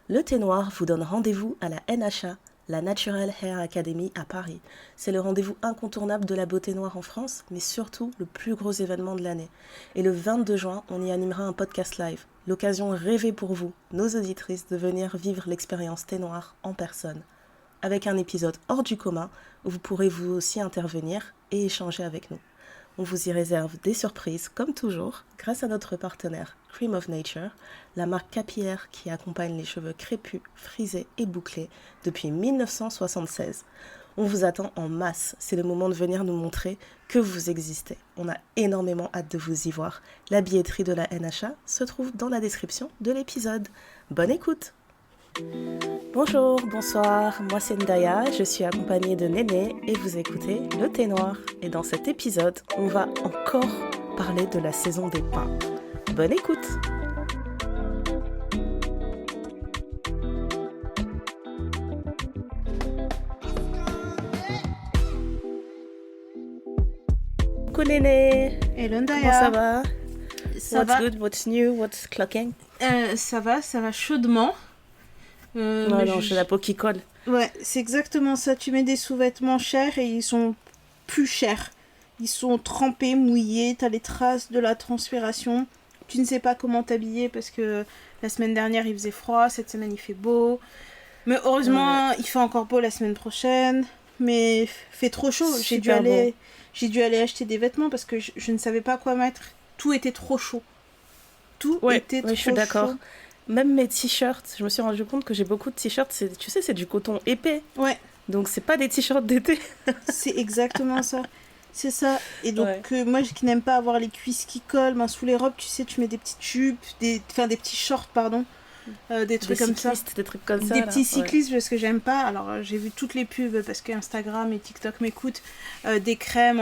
Le Thé Noir vous donne rendez-vous à la NHA, la Natural Hair Academy à Paris. C'est le rendez-vous incontournable de la beauté noire en France, mais surtout le plus gros événement de l'année. Et le 22 juin, on y animera un podcast live. L'occasion rêvée pour vous, nos auditrices, de venir vivre l'expérience Thé Noir en personne. Avec un épisode hors du commun où vous pourrez vous aussi intervenir et échanger avec nous. On vous y réserve des surprises, comme toujours, grâce à notre partenaire Cream of Nature, la marque capillaire qui accompagne les cheveux crépus, frisés et bouclés depuis 1976. On vous attend en masse, c'est le moment de venir nous montrer que vous existez. On a énormément hâte de vous y voir. La billetterie de la NHA se trouve dans la description de l'épisode. Bonne écoute! Bonjour, bonsoir, moi c'est Ndaya, je suis accompagnée de Néné et vous écoutez Le Thé Noir. Et dans cet épisode, on va encore parler de la saison des pins. Bonne écoute! Coucou Néné! Hello Comment Ndaya. ça va? Ça What's va, good, what's new, what's clocking? ça va chaudement. Mais Non, j'ai la peau qui colle. Ouais, c'est exactement ça. Tu mets des sous-vêtements chers et ils sont plus chers. Ils sont trempés, mouillés, t'as les traces de la transpiration. Tu ne sais pas comment t'habiller parce que la semaine dernière il faisait froid, cette semaine il fait beau. Mais heureusement, il fait encore beau la semaine prochaine. Mais fait trop chaud. Super J'ai dû aller acheter des vêtements parce que je ne savais pas quoi mettre. Tout était trop chaud. Tout était trop je suis d'accord. chaud. Même mes t-shirts, je me suis rendu compte que j'ai beaucoup de t-shirts, tu sais, c'est du coton épais. Ouais. Donc c'est pas des t-shirts d'été. C'est exactement ça. C'est ça. Et donc, moi qui n'aime pas avoir les cuisses qui collent, ben, sous les robes, tu sais, tu mets des petites jupes, des petits shorts, pardon. Des trucs comme ça. Des trucs comme ça. Des là. petits cyclistes, parce que j'aime pas. Alors, j'ai vu toutes les pubs, parce que Instagram et TikTok m'écoutent. Des crèmes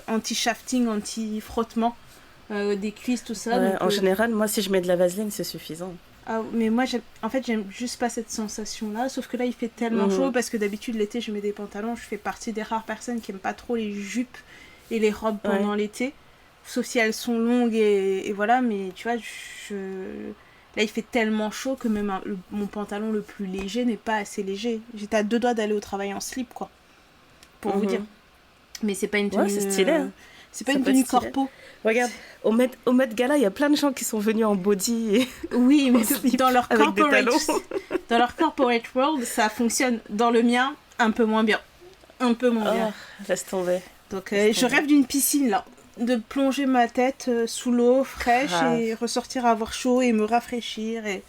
anti-shafting, anti-frottement. Des cuisses, tout ça. Ouais, donc, en général, moi, si je mets de la vaseline, c'est suffisant. mais moi, j'aime juste pas cette sensation-là. Sauf que là, il fait tellement chaud, parce que d'habitude, l'été, je mets des pantalons. Je fais partie des rares personnes qui aiment pas trop les jupes et les robes pendant l'été. Sauf si elles sont longues et voilà. Mais tu vois, là, il fait tellement chaud que même mon pantalon le plus léger n'est pas assez léger. J'étais à 2 doigts d'aller au travail en slip, quoi. Pour vous dire. Mais c'est pas une tenue... Ouais, c'est stylé. Hein. C'est pas une tenue corpo. Regarde, au Met Gala, il y a plein de gens qui sont venus en body. Et... Oui, mais dans leur dans leur corporate world, ça fonctionne. Dans le mien, un peu moins bien. Un peu moins bien. Laisse tomber. Donc, je rêve d'une piscine, là. De plonger ma tête sous l'eau fraîche et ressortir à avoir chaud et me rafraîchir. Et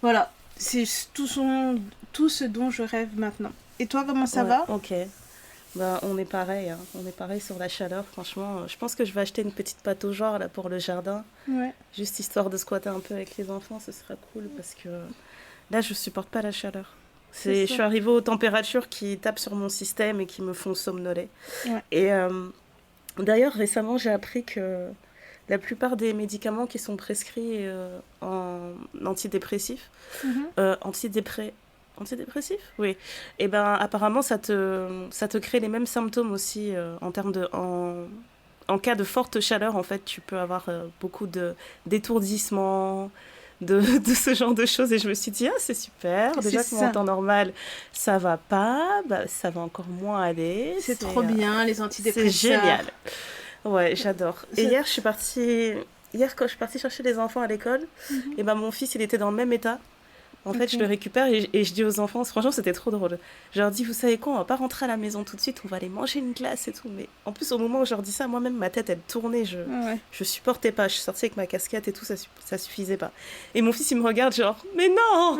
voilà. C'est tout ce dont je rêve maintenant. Et toi, comment ça va? Ok. Ben, on est pareil, hein. On est pareil sur la chaleur, franchement. Je pense que je vais acheter une petite pâte au genre là, pour le jardin. Ouais. Juste histoire de squatter un peu avec les enfants, ce sera cool parce que là, je supporte pas la chaleur. Je suis arrivée aux températures qui tapent sur mon système et qui me font somnoler. Ouais. Et d'ailleurs, récemment, j'ai appris que la plupart des médicaments qui sont prescrits en antidépressifs, antidépressif? Oui. Et ben apparemment ça te crée les mêmes symptômes aussi en termes de en cas de forte chaleur en fait tu peux avoir beaucoup d'étourdissement de ce genre de choses et je me suis dit c'est super déjà que en temps normal ça va pas ça va encore moins aller c'est trop bien les antidépresseurs c'est génial ouais j'adore et hier quand je suis partie chercher les enfants à l'école et ben mon fils il était dans le même état. En fait, je le récupère et je dis aux enfants, franchement, c'était trop drôle. Je leur dis, vous savez quoi, on va pas rentrer à la maison tout de suite, on va aller manger une glace et tout. Mais en plus, au moment où je leur dis ça, moi-même, ma tête, elle tournait, je supportais pas. Je suis sortie avec ma casquette et tout, ça suffisait pas. Et mon fils, il me regarde genre, mais non,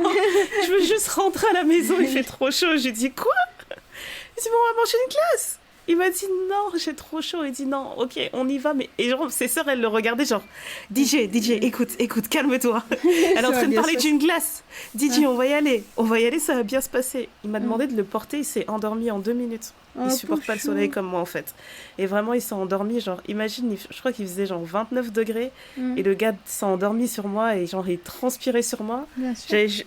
je veux juste rentrer à la maison, il fait trop chaud. J'ai dit, quoi? Il dit, bon, on va manger une glace. Il m'a dit non, j'ai trop chaud. Il dit non, ok, on y va. Mais et genre, ses sœurs, elles le regardaient genre DJ, écoute, calme-toi. Elle est en train de parler d'une glace. DJ, on va y aller, ça va bien se passer. Il m'a demandé de le porter, il s'est endormi en 2 minutes. Il supporte pas le soleil comme moi en fait. Et vraiment, il s'est endormi. Genre, imagine, je crois qu'il faisait genre 29 degrés et le gars s'est endormi sur moi et genre il transpirait sur moi.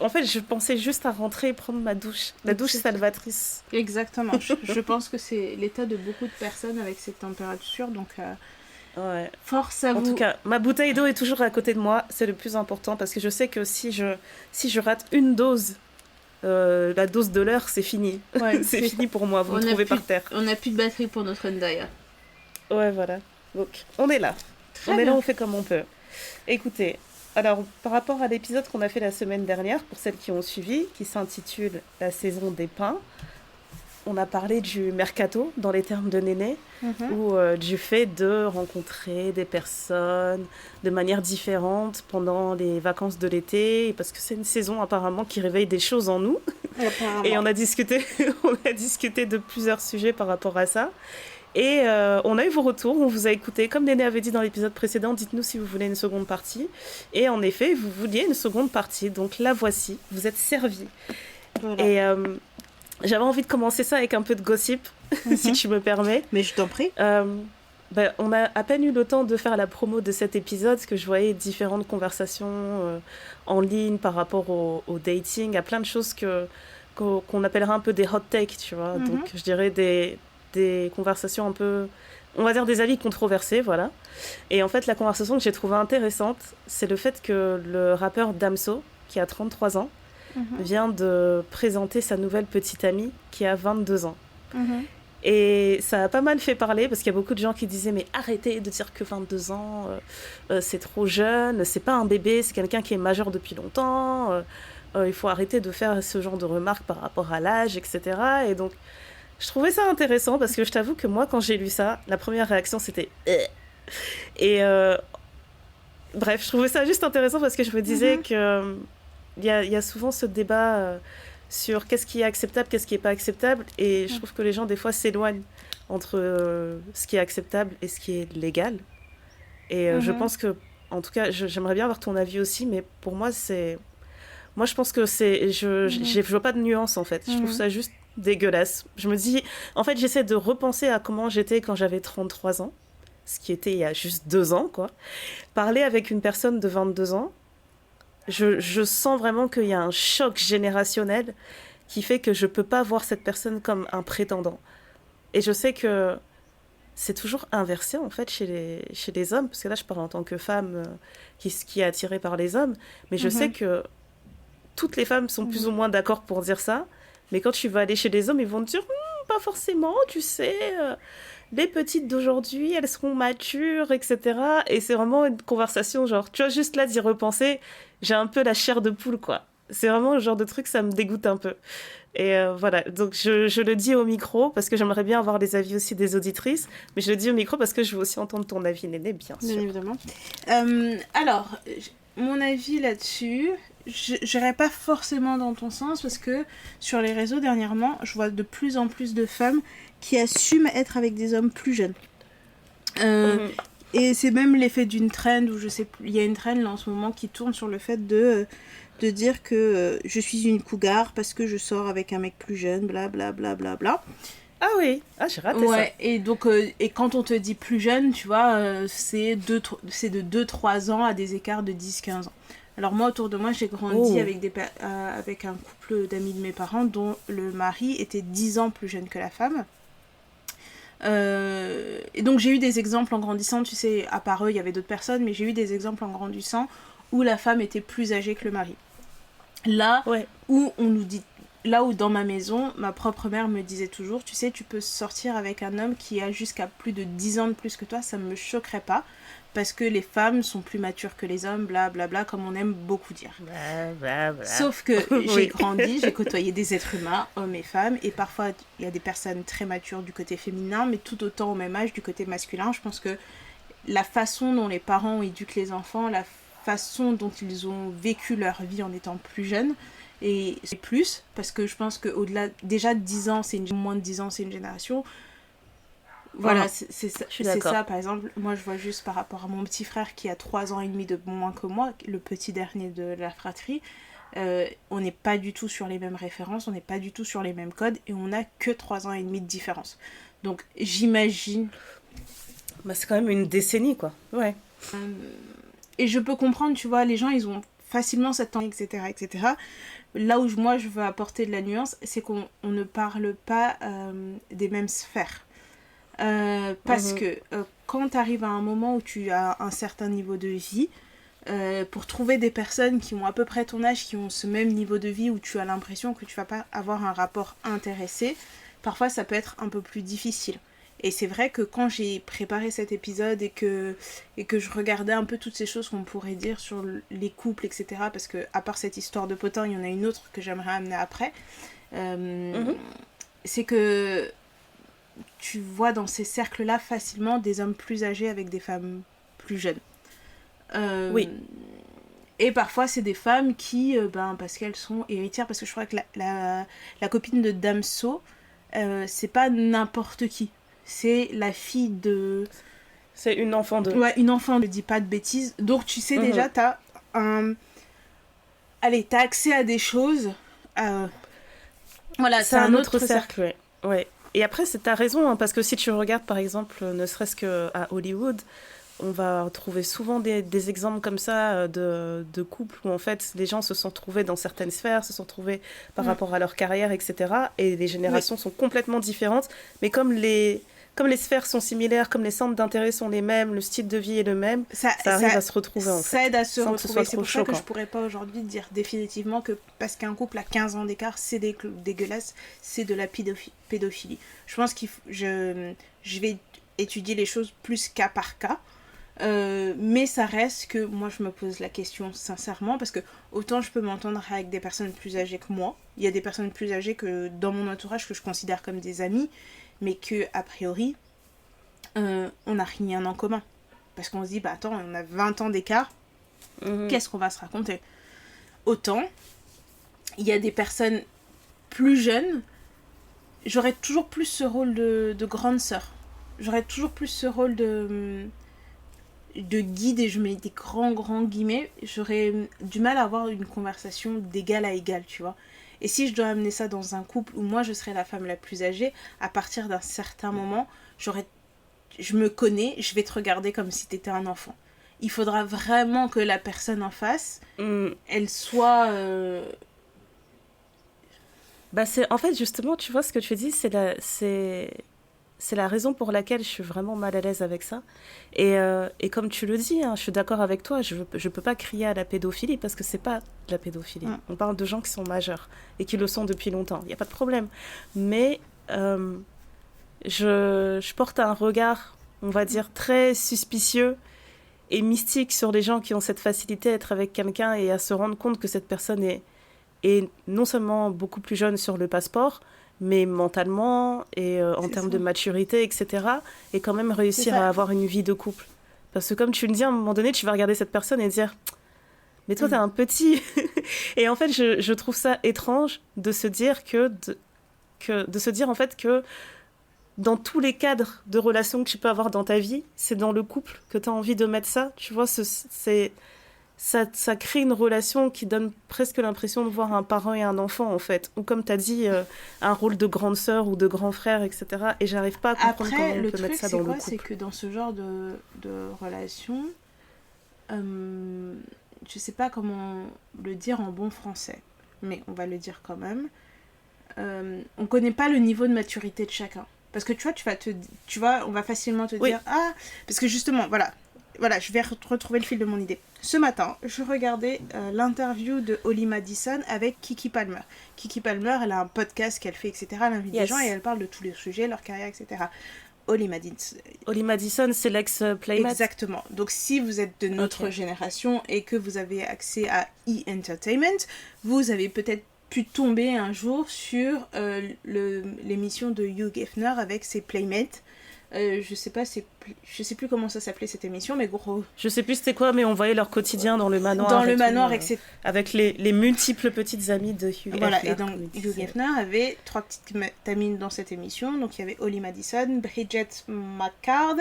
En fait, je pensais juste à rentrer et prendre ma douche. La douche salvatrice. Exactement. Je pense que c'est l'état de beaucoup de personnes avec cette température. Donc, Ouais. Force à En vous. tout cas, ma bouteille d'eau est toujours à côté de moi. C'est le plus important parce que je sais que si je rate une dose, la dose de l'heure, c'est fini. Ouais, C'est fini pour moi. Vous me on a trouvez plus... par terre. on a plus de batterie pour notre Hyundai. Ouais, voilà. Donc, on est là. Très On est là, bien. on fait comme on peut. Écoutez, alors, par rapport à l'épisode qu'on a fait la semaine dernière, pour celles qui ont suivi, qui s'intitule La saison des pains, on a parlé du mercato dans les termes de Néné, Mhm. ou du fait de rencontrer des personnes de manière différente pendant les vacances de l'été, parce que c'est une saison apparemment qui réveille des choses en nous. Et Apparemment. on a discuté, on a discuté de plusieurs sujets par rapport à ça. Et on a eu vos retours, on vous a écouté. Comme Néné avait dit dans l'épisode précédent, dites-nous si vous voulez une seconde partie. Et en effet, vous vouliez une seconde partie. Donc la voici, vous êtes servis. Voilà. Et j'avais envie de commencer ça avec un peu de gossip, si tu me permets. Mais je t'en prie. On a à peine eu le temps de faire la promo de cet épisode, parce que je voyais différentes conversations en ligne par rapport au dating, à plein de choses qu'on appellerait un peu des hot takes, tu vois. Donc je dirais des conversations un peu, on va dire des avis controversés, voilà. Et en fait, la conversation que j'ai trouvée intéressante, c'est le fait que le rappeur Damso, qui a 33 ans, vient de présenter sa nouvelle petite amie qui a 22 ans. Et ça a pas mal fait parler parce qu'il y a beaucoup de gens qui disaient mais arrêtez de dire que 22 ans c'est trop jeune, c'est pas un bébé, c'est quelqu'un qui est majeur depuis longtemps, il faut arrêter de faire ce genre de remarques par rapport à l'âge, etc. Et donc je trouvais ça intéressant parce que je t'avoue que moi quand j'ai lu ça, la première réaction c'était et bref, je trouvais ça juste intéressant parce que je me disais que il y a souvent ce débat sur qu'est-ce qui est acceptable, qu'est-ce qui est pas acceptable, et je trouve que les gens des fois s'éloignent entre ce qui est acceptable et ce qui est légal. Et je pense que, en tout cas, j'aimerais bien avoir ton avis aussi, mais pour moi je pense que je vois pas de nuance en fait. Je trouve ça juste dégueulasse. Je me dis, en fait, j'essaie de repenser à comment j'étais quand j'avais 33 ans, ce qui était il y a juste 2 ans, quoi. Parler avec une personne de 22 ans, je sens vraiment qu'il y a un choc générationnel qui fait que je peux pas voir cette personne comme un prétendant. Et je sais que c'est toujours inversé en fait chez les hommes, parce que là je parle en tant que femme qui est attirée par les hommes, mais je sais que toutes les femmes sont plus ou moins d'accord pour dire ça, mais quand tu vas aller chez les hommes, ils vont te dire pas forcément, tu sais, les petites d'aujourd'hui, elles seront matures, etc. Et c'est vraiment une conversation, genre, tu vois, juste là d'y repenser, j'ai un peu la chair de poule, quoi. C'est vraiment le genre de truc, ça me dégoûte un peu. Et voilà, donc je le dis au micro, parce que j'aimerais bien avoir les avis aussi des auditrices, mais je le dis au micro parce que je veux aussi entendre ton avis, Néné, bien sûr. Bien évidemment. Alors, mon avis là-dessus, je n'irai pas forcément dans ton sens, parce que sur les réseaux dernièrement, je vois de plus en plus de femmes qui assument être avec des hommes plus jeunes. Et c'est même l'effet d'une trend, où je sais plus, il y a une trend là en ce moment qui tourne sur le fait de dire que je suis une cougar parce que je sors avec un mec plus jeune, bla bla bla bla bla. Ah oui, j'ai raté ça. Et donc, et quand on te dit plus jeune, tu vois, c'est de 2-3 ans à des écarts de 10-15 ans. Alors moi, autour de moi, j'ai grandi avec un couple d'amis de mes parents dont le mari était 10 ans plus jeune que la femme. Et donc j'ai eu des exemples en grandissant, tu sais, à part eux, il y avait d'autres personnes, mais j'ai eu des exemples en grandissant où la femme était plus âgée que le mari. Là où on nous dit... Là où dans ma maison, ma propre mère me disait toujours, tu sais, tu peux sortir avec un homme qui a jusqu'à plus de 10 ans de plus que toi, ça me choquerait pas, parce que les femmes sont plus matures que les hommes, blablabla, bla bla, comme on aime beaucoup dire. Bla bla bla. Sauf que j'ai grandi, j'ai côtoyé des êtres humains, hommes et femmes, et parfois il y a des personnes très matures du côté féminin, mais tout autant au même âge du côté masculin. Je pense que la façon dont les parents éduquent les enfants, la façon dont ils ont vécu leur vie en étant plus jeunes, et c'est plus, parce que je pense qu'au-delà, déjà 10 ans, moins de 10 ans, c'est une génération. Voilà, c'est ça, par exemple. Moi, je vois juste par rapport à mon petit frère qui a 3 ans et demi de moins que moi, le petit dernier de la fratrie, on n'est pas du tout sur les mêmes références, on n'est pas du tout sur les mêmes codes, et on n'a que 3 ans et demi de différence. Donc, j'imagine... Bah, c'est quand même une décennie, quoi. Ouais. Et je peux comprendre, tu vois, les gens, ils ont facilement cette temps, etc., etc. Là où moi je veux apporter de la nuance, c'est qu'on ne parle pas des mêmes sphères. Parce que quand tu arrives à un moment où tu as un certain niveau de vie, pour trouver des personnes qui ont à peu près ton âge, qui ont ce même niveau de vie où tu as l'impression que tu vas pas avoir un rapport intéressé, parfois ça peut être un peu plus difficile. Et c'est vrai que quand j'ai préparé cet épisode et que je regardais un peu toutes ces choses qu'on pourrait dire sur les couples, etc., parce que à part cette histoire de potin, il y en a une autre que j'aimerais amener après, c'est que tu vois dans ces cercles-là facilement des hommes plus âgés avec des femmes plus jeunes. Oui. Et parfois, c'est des femmes qui, parce qu'elles sont héritières, parce que je crois que la copine de Damso, c'est pas n'importe qui. C'est la fille de... C'est une enfant de... Ouais, une enfant, ne dis pas de bêtises. Donc, tu sais déjà, t'as accès à des choses. Voilà, c'est un autre cercle, ouais. Et après, t'as raison, hein, parce que si tu regardes, par exemple, ne serait-ce qu'à Hollywood, on va trouver souvent des exemples comme ça de couples où en fait les gens se sont trouvés dans certaines sphères, se sont trouvés par rapport à leur carrière, etc. Et les générations sont complètement différentes, mais comme les sphères sont similaires, comme les centres d'intérêt sont les mêmes, le style de vie est le même, ça arrive à se retrouver en fait. Ça aide à se retrouver, c'est pour ça que je choquant. pourrais pas aujourd'hui dire définitivement que parce qu'un couple a 15 ans d'écart, c'est dégueulasse, c'est de la pédophilie. Je pense je vais étudier les choses plus cas par cas. Mais ça reste que moi je me pose la question sincèrement parce que autant je peux m'entendre avec des personnes plus âgées que moi, il y a des personnes plus âgées que dans mon entourage que je considère comme des amis, mais que a priori on n'a rien en commun parce qu'on se dit attends, on a 20 ans d'écart, qu'est-ce qu'on va se raconter? Autant il y a des personnes plus jeunes, j'aurais toujours plus ce rôle de grande sœur, j'aurais toujours plus ce rôle de guide, et je mets des grands guillemets, j'aurais du mal à avoir une conversation d'égal à égal, tu vois. Et si je dois amener ça dans un couple où moi je serais la femme la plus âgée, à partir d'un certain moment, je me connais, je vais te regarder comme si t'étais un enfant. Il faudra vraiment que la personne en face, elle soit... En fait, justement, tu vois, ce que tu dis, c'est la raison pour laquelle je suis vraiment mal à l'aise avec ça. Et comme tu le dis, hein, je suis d'accord avec toi, je peux pas crier à la pédophilie parce que c'est pas de la pédophilie. On parle de gens qui sont majeurs et qui le sont depuis longtemps. Il n'y a pas de problème. Mais je porte un regard, on va dire, très suspicieux et mystique sur les gens qui ont cette facilité à être avec quelqu'un et à se rendre compte que cette personne est non seulement beaucoup plus jeune sur le passeport, mais mentalement et en termes de maturité, etc. Et quand même réussir à avoir une vie de couple. Parce que comme tu le dis, à un moment donné, tu vas regarder cette personne et dire « Mais toi, t'es un petit !» Et en fait, je trouve ça étrange de se dire de se dire en fait que dans tous les cadres de relations que tu peux avoir dans ta vie, c'est dans le couple que tu as envie de mettre ça. Tu vois, ça crée une relation qui donne presque l'impression de voir un parent et un enfant, en fait. Ou comme tu as dit, un rôle de grande sœur ou de grand frère, etc. Et j'arrive pas à comprendre comment on peut mettre ça dans le couple. C'est que dans ce genre de relation, je sais pas comment le dire en bon français, mais on va le dire quand même. On connaît pas le niveau de maturité de chacun. Parce que tu vois, on va facilement te dire, parce que justement, voilà, je vais retrouver le fil de mon idée. Ce matin, je regardais l'interview de Holly Madison avec Kiki Palmer. Kiki Palmer, elle a un podcast qu'elle fait, etc. Elle invite des gens et elle parle de tous les sujets, leur carrière, etc. Holly Madison, c'est l'ex-Playmate. Exactement. Donc, si vous êtes de notre génération et que vous avez accès à E-Entertainment, vous avez peut-être pu tomber un jour sur l'émission de Hugh Hefner avec ses Playmates. Je sais plus comment ça s'appelait cette émission, mais gros... Je sais plus c'était quoi, mais on voyait leur quotidien dans le manoir. Dans le manoir, etc. Avec les multiples petites amies de Hugh Hefner. Voilà, et donc Hugh Hefner avait 3 petites amies dans cette émission. Donc il y avait Holly Madison, Bridget McCard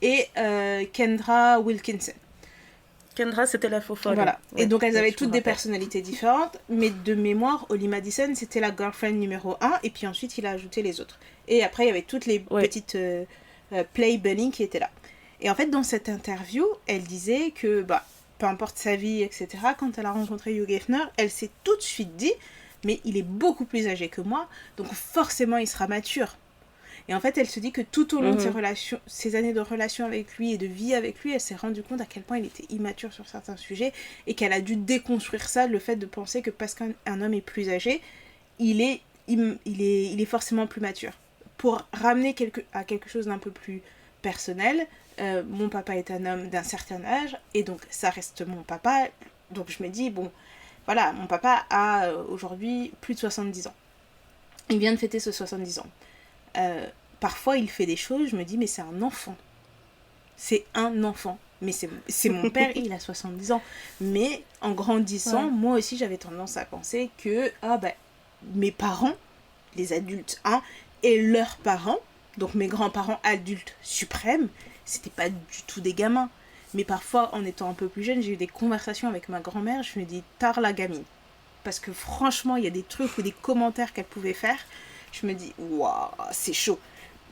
et Kendra Wilkinson. Kendra, c'était la faux folle. Voilà. Ouais, et donc elles avaient toutes des personnalités différentes, mais de mémoire, Holly Madison, c'était la girlfriend numéro 1, et puis ensuite il a ajouté les autres. Et après, il y avait toutes les petites play bunny qui étaient là. Et en fait, dans cette interview, elle disait que, peu importe sa vie, etc., quand elle a rencontré Hugh Hefner, elle s'est tout de suite dit, mais il est beaucoup plus âgé que moi, donc forcément il sera mature. Et en fait, elle se dit que tout au long de ces années de relation avec lui et de vie avec lui, elle s'est rendue compte à quel point il était immature sur certains sujets et qu'elle a dû déconstruire ça, le fait de penser que parce qu'un homme est plus âgé, il est forcément plus mature. Pour ramener à quelque chose d'un peu plus personnel, mon papa est un homme d'un certain âge et donc ça reste mon papa. Donc je me dis, bon, voilà, mon papa a aujourd'hui plus de 70 ans. Il vient de fêter ce 70 ans. Parfois, il fait des choses, je me dis, mais c'est un enfant. C'est un enfant. Mais c'est mon père, il a 70 ans. Mais en grandissant, moi aussi, j'avais tendance à penser que mes parents, les adultes, et leurs parents, donc mes grands-parents adultes suprêmes, c'était pas du tout des gamins. Mais parfois, en étant un peu plus jeune, j'ai eu des conversations avec ma grand-mère, je me dis, tard la gamine. Parce que franchement, il y a des trucs ou des commentaires qu'elle pouvait faire, je me dis, waouh, c'est chaud.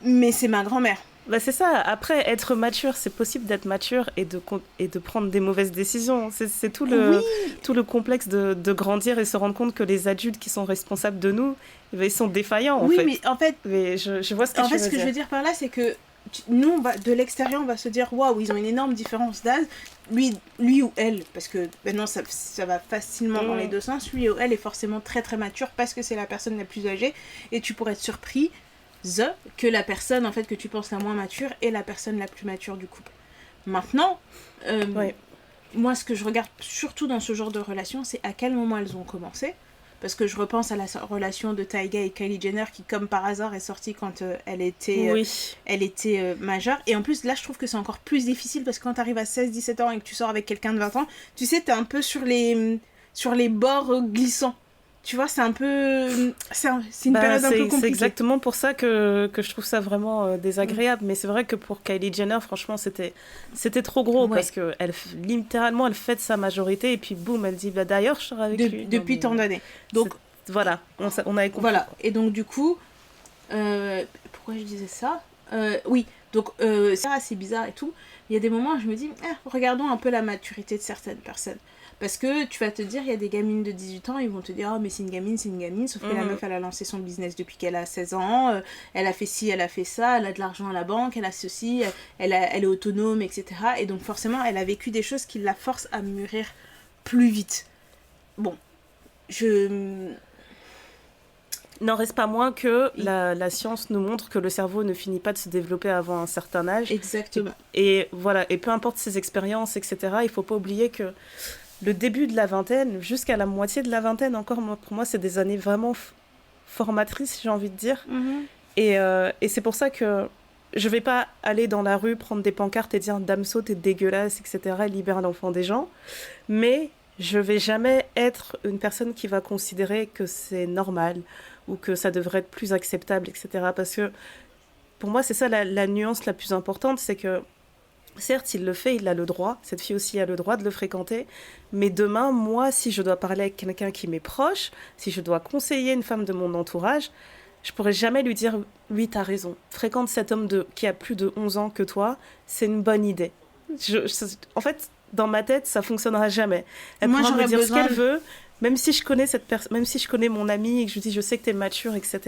Mais c'est ma grand-mère. Bah c'est ça, après être mature, c'est possible d'être mature et de prendre des mauvaises décisions. C'est tout le complexe de grandir et se rendre compte que les adultes qui sont responsables de nous, ils sont défaillants en fait. Oui, mais en fait, mais je vois ce que tu veux dire. En fait, ce que je veux dire par là, c'est que nous, de l'extérieur, on va se dire, waouh, ils ont une énorme différence d'âge. Lui ou elle, parce que maintenant ça va facilement dans les deux sens, lui ou elle est forcément très très mature parce que c'est la personne la plus âgée et tu pourrais être surpris que la personne en fait que tu penses la moins mature est la personne la plus mature du couple. Maintenant, moi ce que je regarde surtout dans ce genre de relation, c'est à quel moment elles ont commencé. Parce que je repense à la relation de Tyga et Kylie Jenner qui, comme par hasard, est sortie quand elle était majeure. Et en plus, là, je trouve que c'est encore plus difficile parce que quand tu arrives à 16-17 ans et que tu sors avec quelqu'un de 20 ans, tu sais, t'es un peu sur les bords glissants. Tu vois, c'est un peu... C'est une période un peu compliquée. C'est exactement pour ça que je trouve ça vraiment désagréable. Mais c'est vrai que pour Kylie Jenner, franchement, c'était trop gros. Parce que littéralement, elle fête sa majorité. Et puis, boum, elle dit, d'ailleurs, je serai avec lui. Depuis tant d'années. Donc, voilà, on avait compris. Voilà, et donc du coup... pourquoi je disais ça oui, donc c'est assez bizarre et tout. Il y a des moments où je me dis, regardons un peu la maturité de certaines personnes. Parce que tu vas te dire, il y a des gamines de 18 ans, ils vont te dire, oh mais c'est une gamine, sauf que la meuf, elle a lancé son business depuis qu'elle a 16 ans, elle a fait ci, elle a fait ça, elle a de l'argent à la banque, elle a ceci, elle est autonome, etc. Et donc forcément, elle a vécu des choses qui la forcent à mûrir plus vite. Bon, n'en reste pas moins que la science nous montre que le cerveau ne finit pas de se développer avant un certain âge. Exactement. Et voilà, et peu importe ses expériences, etc., il ne faut pas oublier que le début de la vingtaine, jusqu'à la moitié de la vingtaine, encore pour moi, c'est des années vraiment formatrices, j'ai envie de dire. Et c'est pour ça que je ne vais pas aller dans la rue, prendre des pancartes et dire « Damso, t'es dégueulasse, etc., libère l'enfant des gens ». Mais je ne vais jamais être une personne qui va considérer que c'est normal ou que ça devrait être plus acceptable, etc. Parce que pour moi, c'est ça la nuance la plus importante, c'est que certes, il le fait, il a le droit, cette fille aussi a le droit de le fréquenter, mais demain, moi, si je dois parler avec quelqu'un qui m'est proche, si je dois conseiller une femme de mon entourage, je pourrais jamais lui dire « Oui, t'as raison, fréquente cet homme qui a plus de 11 ans que toi, c'est une bonne idée. » En fait, dans ma tête, ça fonctionnera jamais. Elle pourra me dire ce qu'elle veut, même si je connais cette personne, même si je connais mon amie et que je lui dis « Je sais que t'es mature, etc. »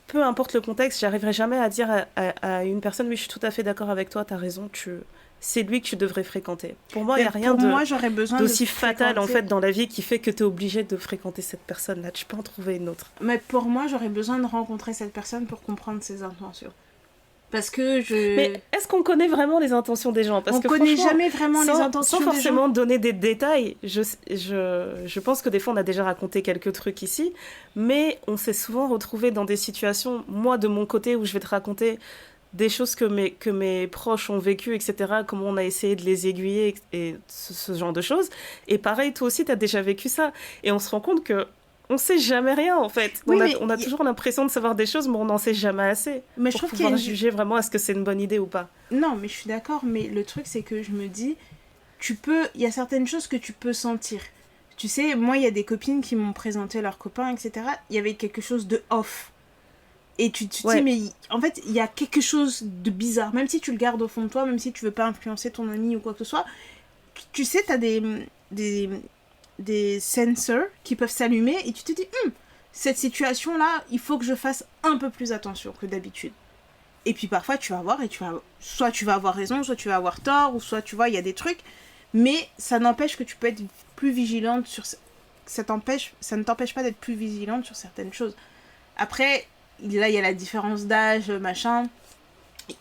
Peu importe le contexte, j'arriverai jamais à dire à une personne « Oui, je suis tout à fait d'accord avec toi, t'as raison, c'est lui que tu devrais fréquenter. » Pour moi, il n'y a rien d'aussi fatal en fait, dans la vie qui fait que tu es obligé de fréquenter cette personne-là. Tu peux en trouver une autre. Mais pour moi, j'aurais besoin de rencontrer cette personne pour comprendre ses intentions. Parce que Mais est-ce qu'on connaît vraiment les intentions des gens ? Parce on connaît jamais vraiment les intentions des gens. Sans forcément donner des détails. Je pense que des fois, on a déjà raconté quelques trucs ici, mais on s'est souvent retrouvé dans des situations, moi de mon côté, où je vais te raconter des choses que mes proches ont vécues, etc., comment on a essayé de les aiguiller, et ce genre de choses. Et pareil, toi aussi, tu as déjà vécu ça. Et on se rend compte que on sait jamais rien, en fait. Oui, on a toujours l'impression de savoir des choses, mais on n'en sait jamais assez mais pour pouvoir juger vraiment est-ce que c'est une bonne idée ou pas. Non, mais je suis d'accord, mais le truc, c'est que je me dis, il y a certaines choses que tu peux sentir. Tu sais, moi, il y a des copines qui m'ont présenté leurs copains, etc. Il y avait quelque chose de off. Et tu te dis, mais en fait, il y a quelque chose de bizarre. Même si tu le gardes au fond de toi, même si tu veux pas influencer ton ami ou quoi que ce soit, tu sais, t'as des sensors qui peuvent s'allumer et tu te dis, cette situation-là, il faut que je fasse un peu plus attention que d'habitude. Et puis parfois, tu vas voir et soit tu vas avoir raison, soit tu vas avoir tort, ou soit tu vois, il y a des trucs. Mais ça n'empêche que tu peux être plus vigilante sur... Ça ne t'empêche pas d'être plus vigilante sur certaines choses. Après, là, il y a la différence d'âge, machin.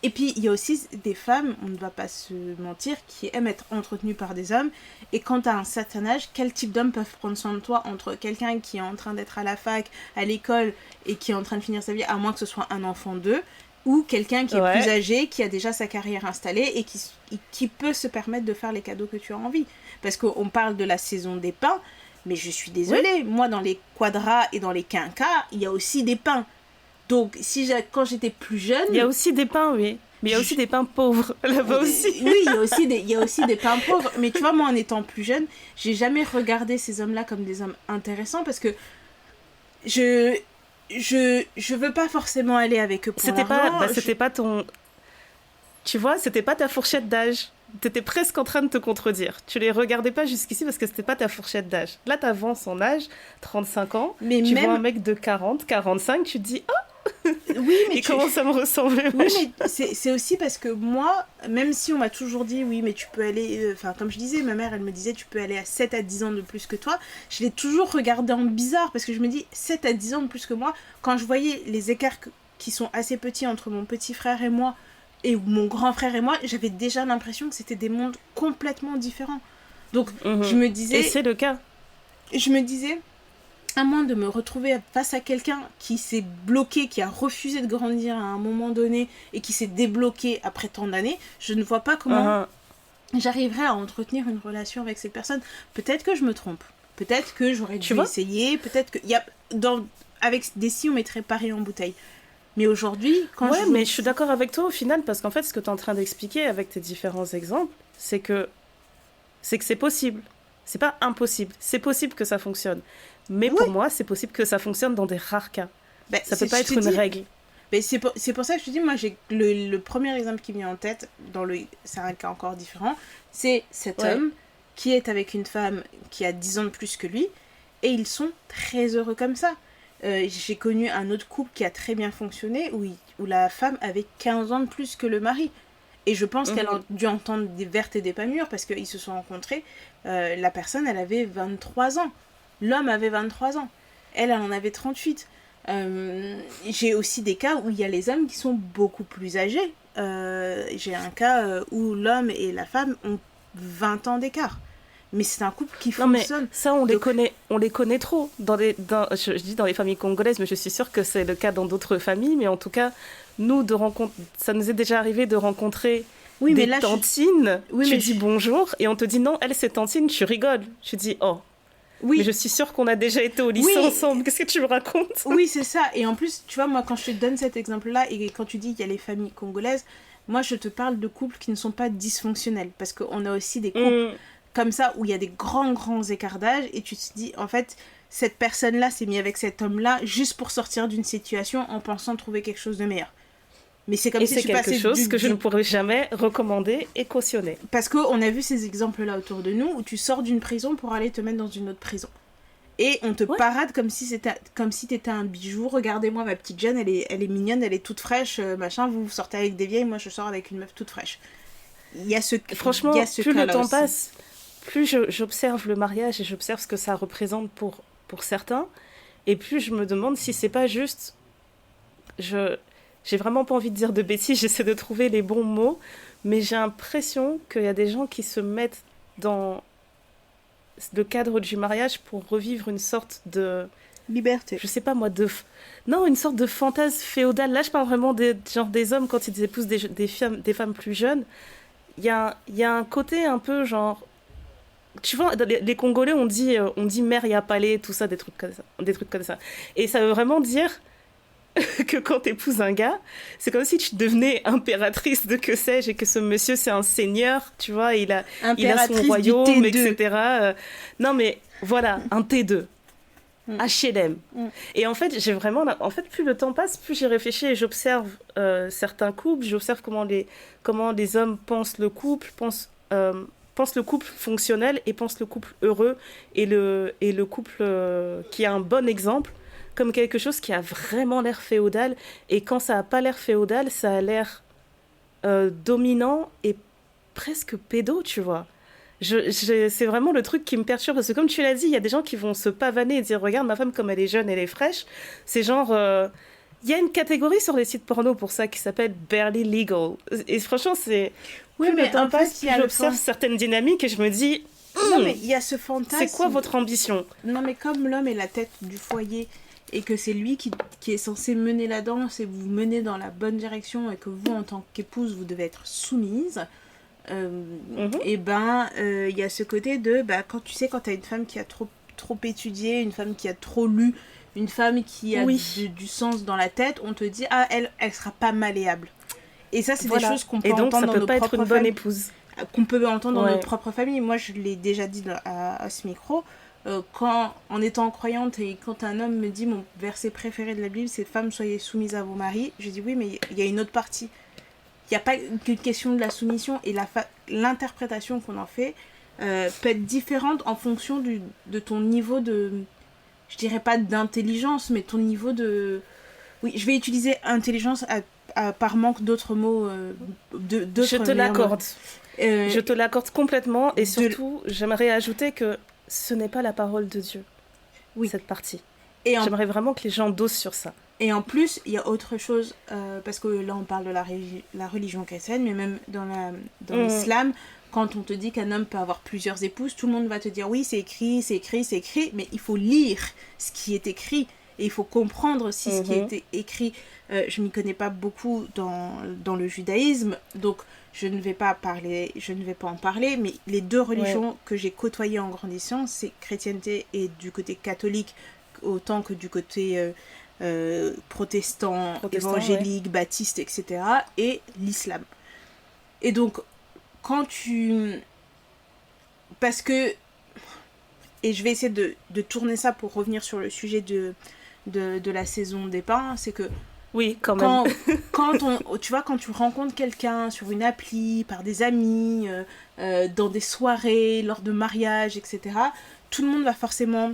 Et puis, il y a aussi des femmes, on ne va pas se mentir, qui aiment être entretenues par des hommes. Et quand tu as un certain âge, quel type d'hommes peuvent prendre soin de toi entre quelqu'un qui est en train d'être à la fac, à l'école, et qui est en train de finir sa vie, à moins que ce soit un enfant d'eux, ou quelqu'un qui est plus âgé, qui a déjà sa carrière installée, et qui peut se permettre de faire les cadeaux que tu as envie. Parce qu'on parle de la saison des pains, mais je suis désolée, moi, dans les quadras et dans les quinquas, il y a aussi des pains. Donc, quand j'étais plus jeune... Il y a aussi des pains, oui. Mais il y a aussi des pains pauvres, là-bas aussi. Oui, il y a aussi des pains pauvres. Mais tu vois, moi, en étant plus jeune, j'ai jamais regardé ces hommes-là comme des hommes intéressants parce que je veux pas forcément aller avec eux pour l'argent. C'était pas ton... Tu vois, c'était pas ta fourchette d'âge. T'étais presque en train de te contredire. Tu les regardais pas jusqu'ici parce que c'était pas ta fourchette d'âge. Là, t'avances en âge, 35 ans, mais tu vois un mec de 40, 45, tu te dis « Oh !» Oui, mais il commence à me ressembler. Oui, mais c'est aussi parce que moi, même si on m'a toujours dit oui, mais tu peux aller, comme je disais, ma mère elle me disait tu peux aller à 7 à 10 ans de plus que toi, je l'ai toujours regardé en bizarre parce que je me dis 7 à 10 ans de plus que moi, quand je voyais les écarts qui sont assez petits entre mon petit frère et moi et mon grand frère et moi, j'avais déjà l'impression que c'était des mondes complètement différents. Donc je me disais... Et c'est le cas. Je me disais... À moins de me retrouver face à quelqu'un qui s'est bloqué, qui a refusé de grandir à un moment donné et qui s'est débloqué après tant d'années, je ne vois pas comment j'arriverai à entretenir une relation avec cette personne. Peut-être que je me trompe. Peut-être que j'aurais dû essayer. Peut-être que... Avec des si, on mettrait Paris en bouteille. Mais aujourd'hui, mais je suis d'accord avec toi au final, parce qu'en fait, ce que tu es en train d'expliquer avec tes différents exemples, c'est que c'est possible. C'est pas impossible. C'est possible que ça fonctionne. Mais pour moi, c'est possible que ça fonctionne dans des rares cas. Ça peut pas être une règle. Mais c'est pour ça que je te dis, moi, j'ai le premier exemple qui me vient en tête, c'est un cas encore différent, c'est cet homme qui est avec une femme qui a 10 ans de plus que lui, et ils sont très heureux comme ça. J'ai connu un autre couple qui a très bien fonctionné, où la femme avait 15 ans de plus que le mari. Et je pense qu'elle a dû entendre des vertes et des pas mûres, parce qu'ils se sont rencontrés. La personne, elle avait 23 ans. L'homme avait 23 ans. Elle en avait 38. J'ai aussi des cas où il y a les hommes qui sont beaucoup plus âgés. J'ai un cas où l'homme et la femme ont 20 ans d'écart. Mais c'est un couple qui fonctionne. Mais ça, on les connaît trop. Je dis dans les familles congolaises, mais je suis sûre que c'est le cas dans d'autres familles. Mais en tout cas, nous, ça nous est déjà arrivé de rencontrer des tantines. Tu dis bonjour et on te dit non, elle, c'est tantine, tu rigoles. Tu dis oh. Oui. Mais je suis sûre qu'on a déjà été au lycée ensemble. Qu'est-ce que tu me racontes ? Oui, c'est ça. Et en plus, tu vois, moi, quand je te donne cet exemple-là, et quand tu dis qu'il y a les familles congolaises, moi, je te parle de couples qui ne sont pas dysfonctionnels. Parce qu'on a aussi des couples comme ça, où il y a des grands écarts d'âge, et tu te dis, en fait, cette personne-là s'est mise avec cet homme-là juste pour sortir d'une situation en pensant trouver quelque chose de meilleur. Mais c'est comme si c'est quelque chose que je ne pourrais jamais recommander et cautionner. Parce qu'on a vu ces exemples-là autour de nous où tu sors d'une prison pour aller te mettre dans une autre prison. Et on te parade comme si t'étais un bijou. Regardez-moi, ma petite Jeanne, elle est mignonne, elle est toute fraîche, machin. Vous sortez avec des vieilles, moi je sors avec une meuf toute fraîche. Franchement, plus le temps passe, plus j'observe le mariage et j'observe ce que ça représente pour certains. Et plus je me demande si c'est pas juste... J'ai vraiment pas envie de dire de bêtises, j'essaie de trouver les bons mots, mais j'ai l'impression qu'il y a des gens qui se mettent dans le cadre du mariage pour revivre une sorte de... liberté. Je sais pas moi, non, une sorte de fantasme féodal. Là, je parle vraiment des hommes quand ils épousent des femmes plus jeunes. Il y a un côté un peu genre... Tu vois, les Congolais, on dit mère, il y a palais, tout ça, des trucs comme ça. Et ça veut vraiment dire... que quand t'épouses un gars, c'est comme si tu devenais impératrice de que sais-je et que ce monsieur c'est un seigneur, tu vois, il a son royaume, etc. Non mais voilà, un T2, HLM. Et en fait, plus le temps passe, plus j'y réfléchis et j'observe certains couples, j'observe comment les hommes pensent le couple, pensent le couple fonctionnel et pensent le couple heureux et le couple qui a un bon exemple. comme quelque chose qui a vraiment l'air féodal. Et quand ça n'a pas l'air féodal, ça a l'air dominant et presque pédo, tu vois. C'est vraiment le truc qui me perturbe, parce que comme tu l'as dit, il y a des gens qui vont se pavaner et dire regarde ma femme comme elle est jeune, elle est fraîche. C'est genre il y a une catégorie sur les sites porno pour ça qui s'appelle barely legal, et franchement c'est oui, mais le temps en passe, fait, j'observe certaines dynamiques et je me dis non mais il y a ce fantasme. C'est quoi votre ambition? Non mais comme l'homme est la tête du foyer et que c'est lui qui est censé mener la danse et vous mener dans la bonne direction et que vous en tant qu'épouse vous devez être soumise, et il y a ce côté de quand tu sais, quand t'as une femme qui a trop étudié, une femme qui a trop lu, une femme qui a du sens dans la tête, on te dit elle sera pas malléable. Et ça c'est des choses qu'on peut entendre dans nos propres familles. Et donc ça peut pas être une bonne épouse. Qu'on peut entendre dans notre propre famille. Moi je l'ai déjà dit à ce micro, quand en étant croyante et quand un homme me dit mon verset préféré de la Bible c'est femmes soyez soumises à vos maris, je dis oui mais il y a une autre partie. Il n'y a pas qu'une question de la soumission, et l'interprétation qu'on en fait peut être différente en fonction de ton niveau de, je dirais pas d'intelligence, mais ton niveau de... Oui, je vais utiliser intelligence par manque d'autres mots. Je te l'accorde. Je te l'accorde complètement, et surtout, j'aimerais ajouter que ce n'est pas la parole de Dieu, cette partie. J'aimerais vraiment que les gens dosent sur ça. Et en plus, il y a autre chose, parce que là on parle de la religion chrétienne, mais même dans l'islam, quand on te dit qu'un homme peut avoir plusieurs épouses, tout le monde va te dire oui, c'est écrit, mais il faut lire ce qui est écrit, et il faut comprendre si ce qui est écrit. Je ne m'y connais pas beaucoup dans le judaïsme, donc je ne vais pas en parler, mais les deux religions que j'ai côtoyées en grandissant, c'est chrétienté et du côté catholique, autant que du côté... protestant, évangélique, baptiste, etc. et l'islam. Et donc, parce que... Et je vais essayer de tourner ça pour revenir sur le sujet de la saison des pains, c'est que... Oui, quand même. Tu vois, quand tu rencontres quelqu'un sur une appli, par des amis, dans des soirées, lors de mariages, etc., tout le monde va forcément...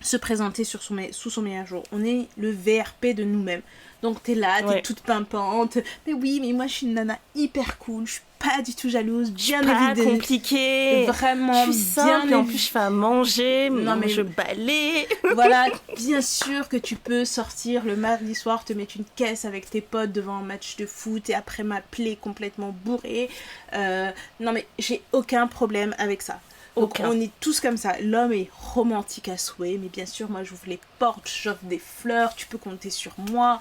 se présenter sous son meilleur jour. On est le VRP de nous-mêmes. Donc t'es là, t'es toute pimpante. Mais oui, mais moi je suis une nana hyper cool. Je suis pas du tout jalouse. Bien évidemment. Pas compliquée. Vraiment je suis simple, et en plus je fais à manger. Non, mais je balaye. Voilà, bien sûr que tu peux sortir le mardi soir, te mettre une caisse avec tes potes devant un match de foot et après m'appeler complètement bourrée. Non mais j'ai aucun problème avec ça. Donc on est tous comme ça. L'homme est romantique à souhait, mais bien sûr moi j'ouvre les portes, j'offre des fleurs, tu peux compter sur moi.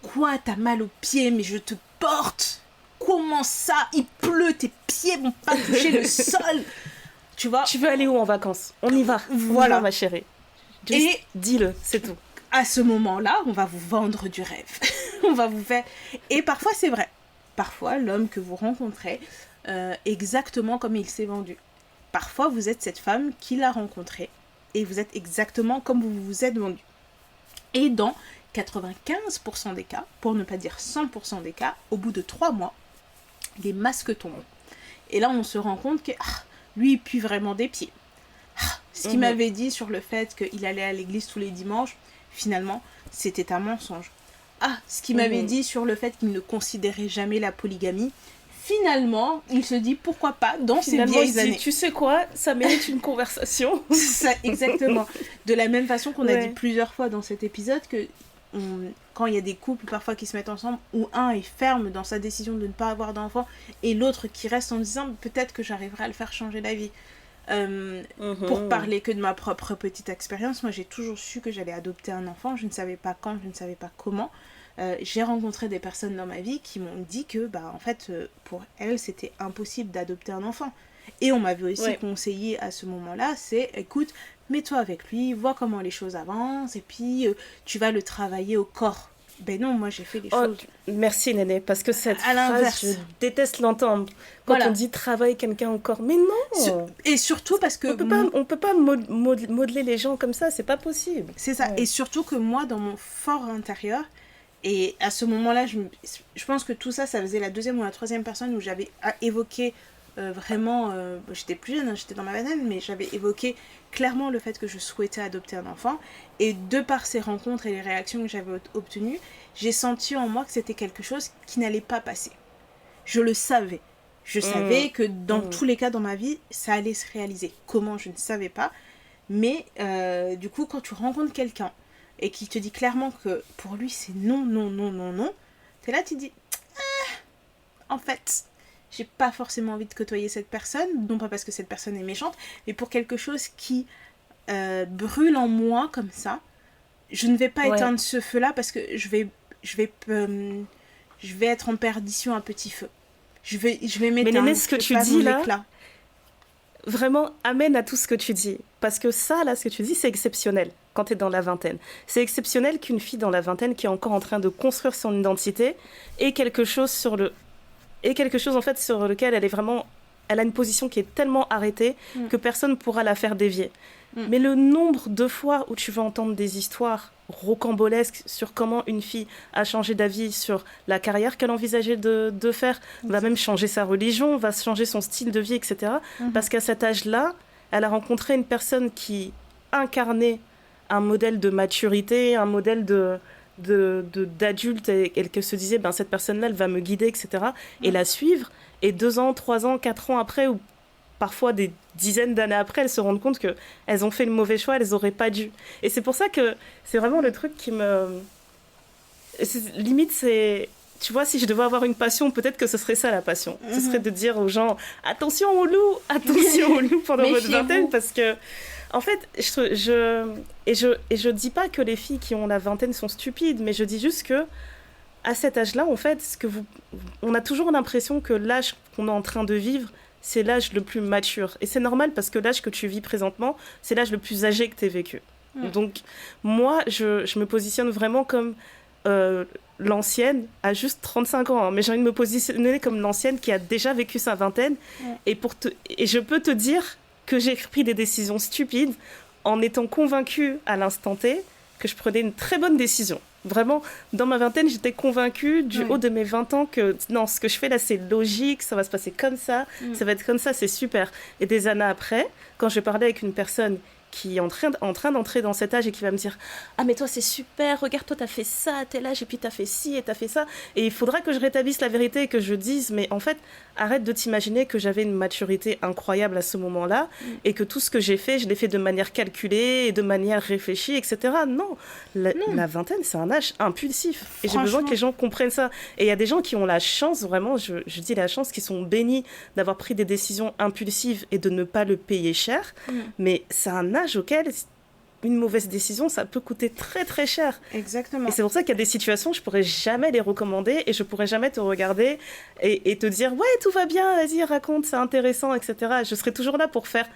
Quoi, t'as mal aux pieds, mais je te porte. Comment ça, il pleut, tes pieds vont pas toucher le sol. Tu vois. Tu veux aller où en vacances? On y va. Voilà. On y va, ma chérie. Juste dis-le, c'est tout. À ce moment-là, on va vous vendre du rêve. On va vous faire... Et parfois c'est vrai. Parfois l'homme que vous rencontrez, exactement comme il s'est vendu. Parfois, vous êtes cette femme qui l'a rencontré et vous êtes exactement comme vous vous êtes vendu. Et dans 95% des cas, pour ne pas dire 100% des cas, au bout de 3 mois, les masques tombent. Et là, on se rend compte que lui, il pue vraiment des pieds. Ce qu'il m'avait dit sur le fait qu'il allait à l'église tous les dimanches, finalement, c'était un mensonge. Ce qu'il m'avait dit sur le fait qu'il ne considérait jamais la polygamie, finalement, il se dit pourquoi pas dans ces vieilles années. Tu sais quoi, ça mérite une conversation. Ça, exactement. De la même façon qu'on a dit plusieurs fois dans cet épisode que quand il y a des couples parfois qui se mettent ensemble, où un est ferme dans sa décision de ne pas avoir d'enfant et l'autre qui reste en disant peut-être que j'arriverai à le faire changer d'avis. Pour parler que de ma propre petite expérience, moi j'ai toujours su que j'allais adopter un enfant. Je ne savais pas quand, je ne savais pas comment. J'ai rencontré des personnes dans ma vie qui m'ont dit que en fait pour elles c'était impossible d'adopter un enfant, et on m'avait aussi conseillé à ce moment-là, c'est écoute, mets-toi avec lui, vois comment les choses avancent et puis tu vas le travailler au corps. Ben non, moi j'ai fait les choses. Merci Néné, parce que cette phrase, je déteste l'entendre quand on dit travaille quelqu'un au corps. Mais non. Et surtout parce que on peut pas modeler les gens comme ça, c'est pas possible. C'est ça. Et surtout que moi, dans mon fort intérieur, et à ce moment-là, je pense que tout ça, ça faisait la 2e ou la 3e personne où j'avais évoqué vraiment... j'étais plus jeune, j'étais dans ma banane, mais j'avais évoqué clairement le fait que je souhaitais adopter un enfant. Et de par ces rencontres et les réactions que j'avais obtenues, j'ai senti en moi que c'était quelque chose qui n'allait pas passer. Je le savais. Je savais que dans tous les cas dans ma vie, ça allait se réaliser. Comment, je ne savais pas. Mais du coup, quand tu rencontres quelqu'un et qui te dit clairement que pour lui, c'est non, non, non, non, non, t'es là, tu te dis, en fait, j'ai pas forcément envie de côtoyer cette personne, non pas parce que cette personne est méchante, mais pour quelque chose qui brûle en moi comme ça. Je ne vais pas éteindre ce feu-là parce que je vais être en perdition à petit feu. Je vais m'éteindre. Mais Néné, ce que tu dis là, vraiment amène à tout ce que tu dis. Parce que ça, là, ce que tu dis, c'est exceptionnel quand tu es dans la vingtaine. C'est exceptionnel qu'une fille dans la vingtaine qui est encore en train de construire son identité ait quelque chose en fait sur lequel elle a une position qui est tellement arrêtée que personne ne pourra la faire dévier. Mais le nombre de fois où tu vas entendre des histoires rocambolesques sur comment une fille a changé d'avis sur la carrière qu'elle envisageait de faire, va même changer sa religion, va changer son style de vie, etc. Parce qu'à cet âge-là, elle a rencontré une personne qui incarnait un modèle de maturité, un modèle d'adulte, et qu'elle se disait, cette personne-là, elle va me guider, etc. Et la suivre, et 2 ans, 3 ans, 4 ans après, ou parfois des dizaines d'années après, elles se rendent compte qu'elles ont fait le mauvais choix, elles n'auraient pas dû. Et c'est pour ça que c'est vraiment le truc qui me... Limite, c'est... Tu vois, si je devais avoir une passion, peut-être que ce serait ça la passion. Ce serait de dire aux gens, attention au loup pendant votre vingtaine, parce que, en fait, je dis pas que les filles qui ont la vingtaine sont stupides, mais je dis juste que à cet âge-là, en fait, on a toujours l'impression que l'âge qu'on est en train de vivre, c'est l'âge le plus mature. Et c'est normal parce que l'âge que tu vis présentement, c'est l'âge le plus âgé que tu aies vécu. Donc, moi, je me positionne vraiment comme l'ancienne à juste 35 ans. Hein. Mais j'ai envie de me positionner comme l'ancienne qui a déjà vécu sa vingtaine. Et je peux te dire que j'ai pris des décisions stupides en étant convaincue à l'instant T que je prenais une très bonne décision. Vraiment, dans ma vingtaine, j'étais convaincue du haut de mes 20 ans que non, ce que je fais là, c'est logique, ça va se passer comme ça, ça va être comme ça, c'est super. Et des années après, quand je parlais avec une personne qui est en train d'entrer dans cet âge et qui va me dire « Ah, mais toi, c'est super, regarde, toi, t'as fait ça à tel âge, et puis t'as fait ci, et t'as fait ça. » Et il faudra que je rétablisse la vérité et que je dise « Mais en fait, arrête de t'imaginer que j'avais une maturité incroyable à ce moment-là et que tout ce que j'ai fait, je l'ai fait de manière calculée et de manière réfléchie, etc. » Non, la vingtaine, c'est un âge impulsif. Et j'ai besoin que les gens comprennent ça. Et il y a des gens qui ont la chance, vraiment, je dis la chance, qui sont bénis d'avoir pris des décisions impulsives et de ne pas le payer cher. Mais c'est un âge auquel une mauvaise décision, ça peut coûter très très cher. Exactement. Et c'est pour ça qu'il y a des situations, je pourrais jamais les recommander et je pourrais jamais te regarder et te dire ouais, tout va bien, vas-y, raconte, c'est intéressant, etc. Je serai toujours là pour faire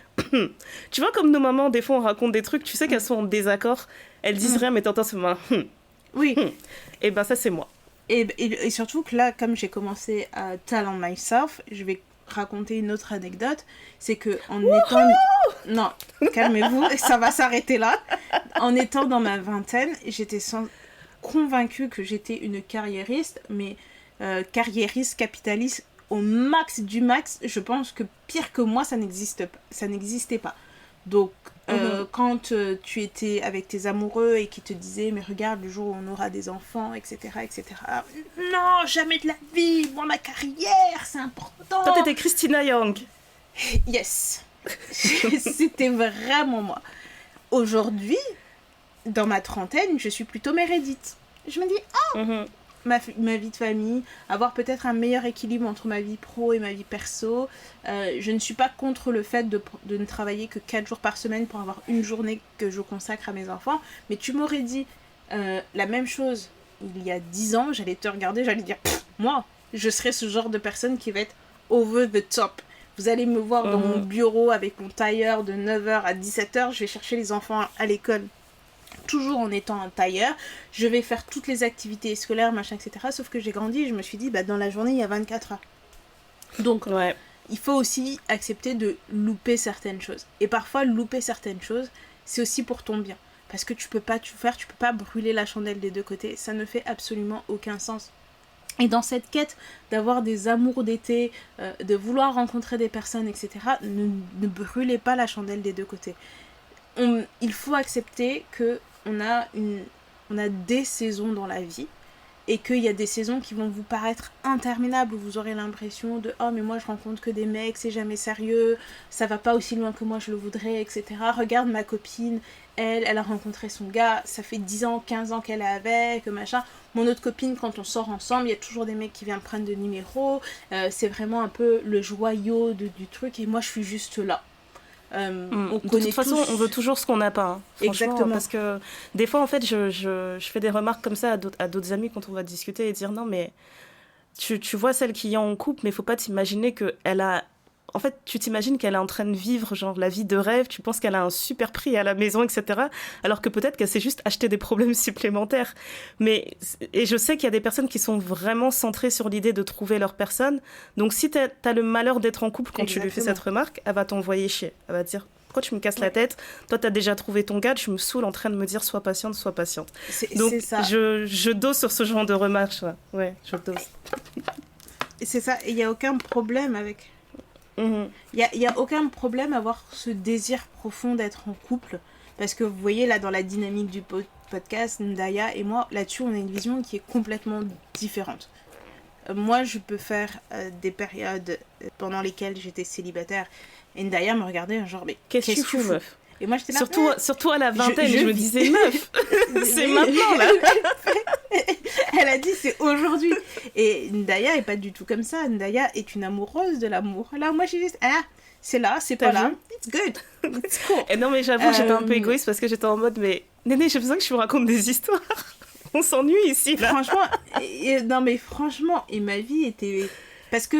tu vois, comme nos mamans, des fois on raconte des trucs, tu sais qu'elles sont en désaccord, elles disent rien mais t'entends ce moment oui. Et ça c'est moi. Et surtout que là, comme j'ai commencé à tell on myself, je vais raconter une autre anecdote, c'est que en étant... Non, calmez-vous, ça va s'arrêter là. En étant dans ma vingtaine, j'étais convaincue que j'étais une carriériste, mais carriériste capitaliste au max du max. Je pense que pire que moi, ça n'existait pas. Donc, quand tu étais avec tes amoureux et qui te disaient « Mais regarde, le jour où on aura des enfants, etc. etc. » Non, jamais de la vie. Moi, ma carrière, c'est important. Toi, t'étais Christina Young. Yes. C'était vraiment moi. Aujourd'hui, dans ma trentaine, je suis plutôt Meredith. Je me dis, ma vie de famille, avoir peut-être un meilleur équilibre entre ma vie pro et ma vie perso. Je ne suis pas contre le fait de ne travailler que 4 jours par semaine pour avoir une journée que je consacre à mes enfants. Mais tu m'aurais dit la même chose il y a 10 ans, j'allais te regarder, j'allais dire, moi, je serais ce genre de personne qui va être over the top. Vous allez me voir dans mon bureau avec mon tailleur de 9h à 17h, je vais chercher les enfants à l'école. Toujours en étant un tailleur, je vais faire toutes les activités scolaires, machin, etc. Sauf que j'ai grandi et je me suis dit, dans la journée, il y a 24 heures. Donc, il faut aussi accepter de louper certaines choses. Et parfois, louper certaines choses, c'est aussi pour ton bien. Parce que tu peux pas brûler la chandelle des deux côtés. Ça ne fait absolument aucun sens. Et dans cette quête d'avoir des amours d'été, de vouloir rencontrer des personnes, etc., ne brûlez pas la chandelle des deux côtés. il faut accepter que on a des saisons dans la vie et qu'il y a des saisons qui vont vous paraître interminables où vous aurez l'impression de oh mais moi je rencontre que des mecs, c'est jamais sérieux, ça va pas aussi loin que moi je le voudrais, etc. Regarde ma copine, elle a rencontré son gars, ça fait 10 ans, 15 ans qu'elle est avec, machin. Mon autre copine, quand on sort ensemble, il y a toujours des mecs qui viennent prendre de numéros, c'est vraiment un peu le joyau du truc et moi je suis juste là. De toute façon, on veut toujours ce qu'on n'a pas. Exactement. Parce que des fois, en fait, je fais des remarques comme ça à d'autres amis quand on va discuter et dire non, mais tu vois celle qui est en couple, mais il faut pas t'imaginer qu'elle a. En fait, tu t'imagines qu'elle est en train de vivre genre la vie de rêve, tu penses qu'elle a un super prix à la maison, etc. Alors que peut-être qu'elle s'est juste acheté des problèmes supplémentaires. Et je sais qu'il y a des personnes qui sont vraiment centrées sur l'idée de trouver leur personne. Donc si t'as le malheur d'être en couple quand tu lui fais cette remarque, elle va t'envoyer chier. Elle va te dire pourquoi tu me casses la tête? Toi, t'as déjà trouvé ton gars, tu me saoules en train de me dire sois patiente, sois patiente. Donc c'est ça. Je dose sur ce genre de remarques. Ouais, je dose. C'est ça, et il n'y a aucun problème avec... Il y a aucun problème à avoir ce désir profond d'être en couple. Parce que vous voyez, là, dans la dynamique du podcast, Ndaya et moi, là-dessus, on a une vision qui est complètement différente. Moi, je peux faire des périodes pendant lesquelles j'étais célibataire. Et Ndaya me regardait genre, mais qu'est-ce que tu fous, meuf? Et moi, j'étais là... Surtout à la vingtaine, je me disais, meuf, c'est maintenant, là. Elle a dit c'est aujourd'hui. Et Ndaya est pas du tout comme ça. Ndaya est une amoureuse de l'amour. Là, moi, j'ai dit, c'est là, c'est pas là. It's good. It's cool. Et non, mais j'avoue, j'étais un peu égoïste parce que j'étais en mode, mais Néné, j'ai besoin que je vous raconte des histoires. On s'ennuie ici, là. Franchement, et ma vie était... Parce que,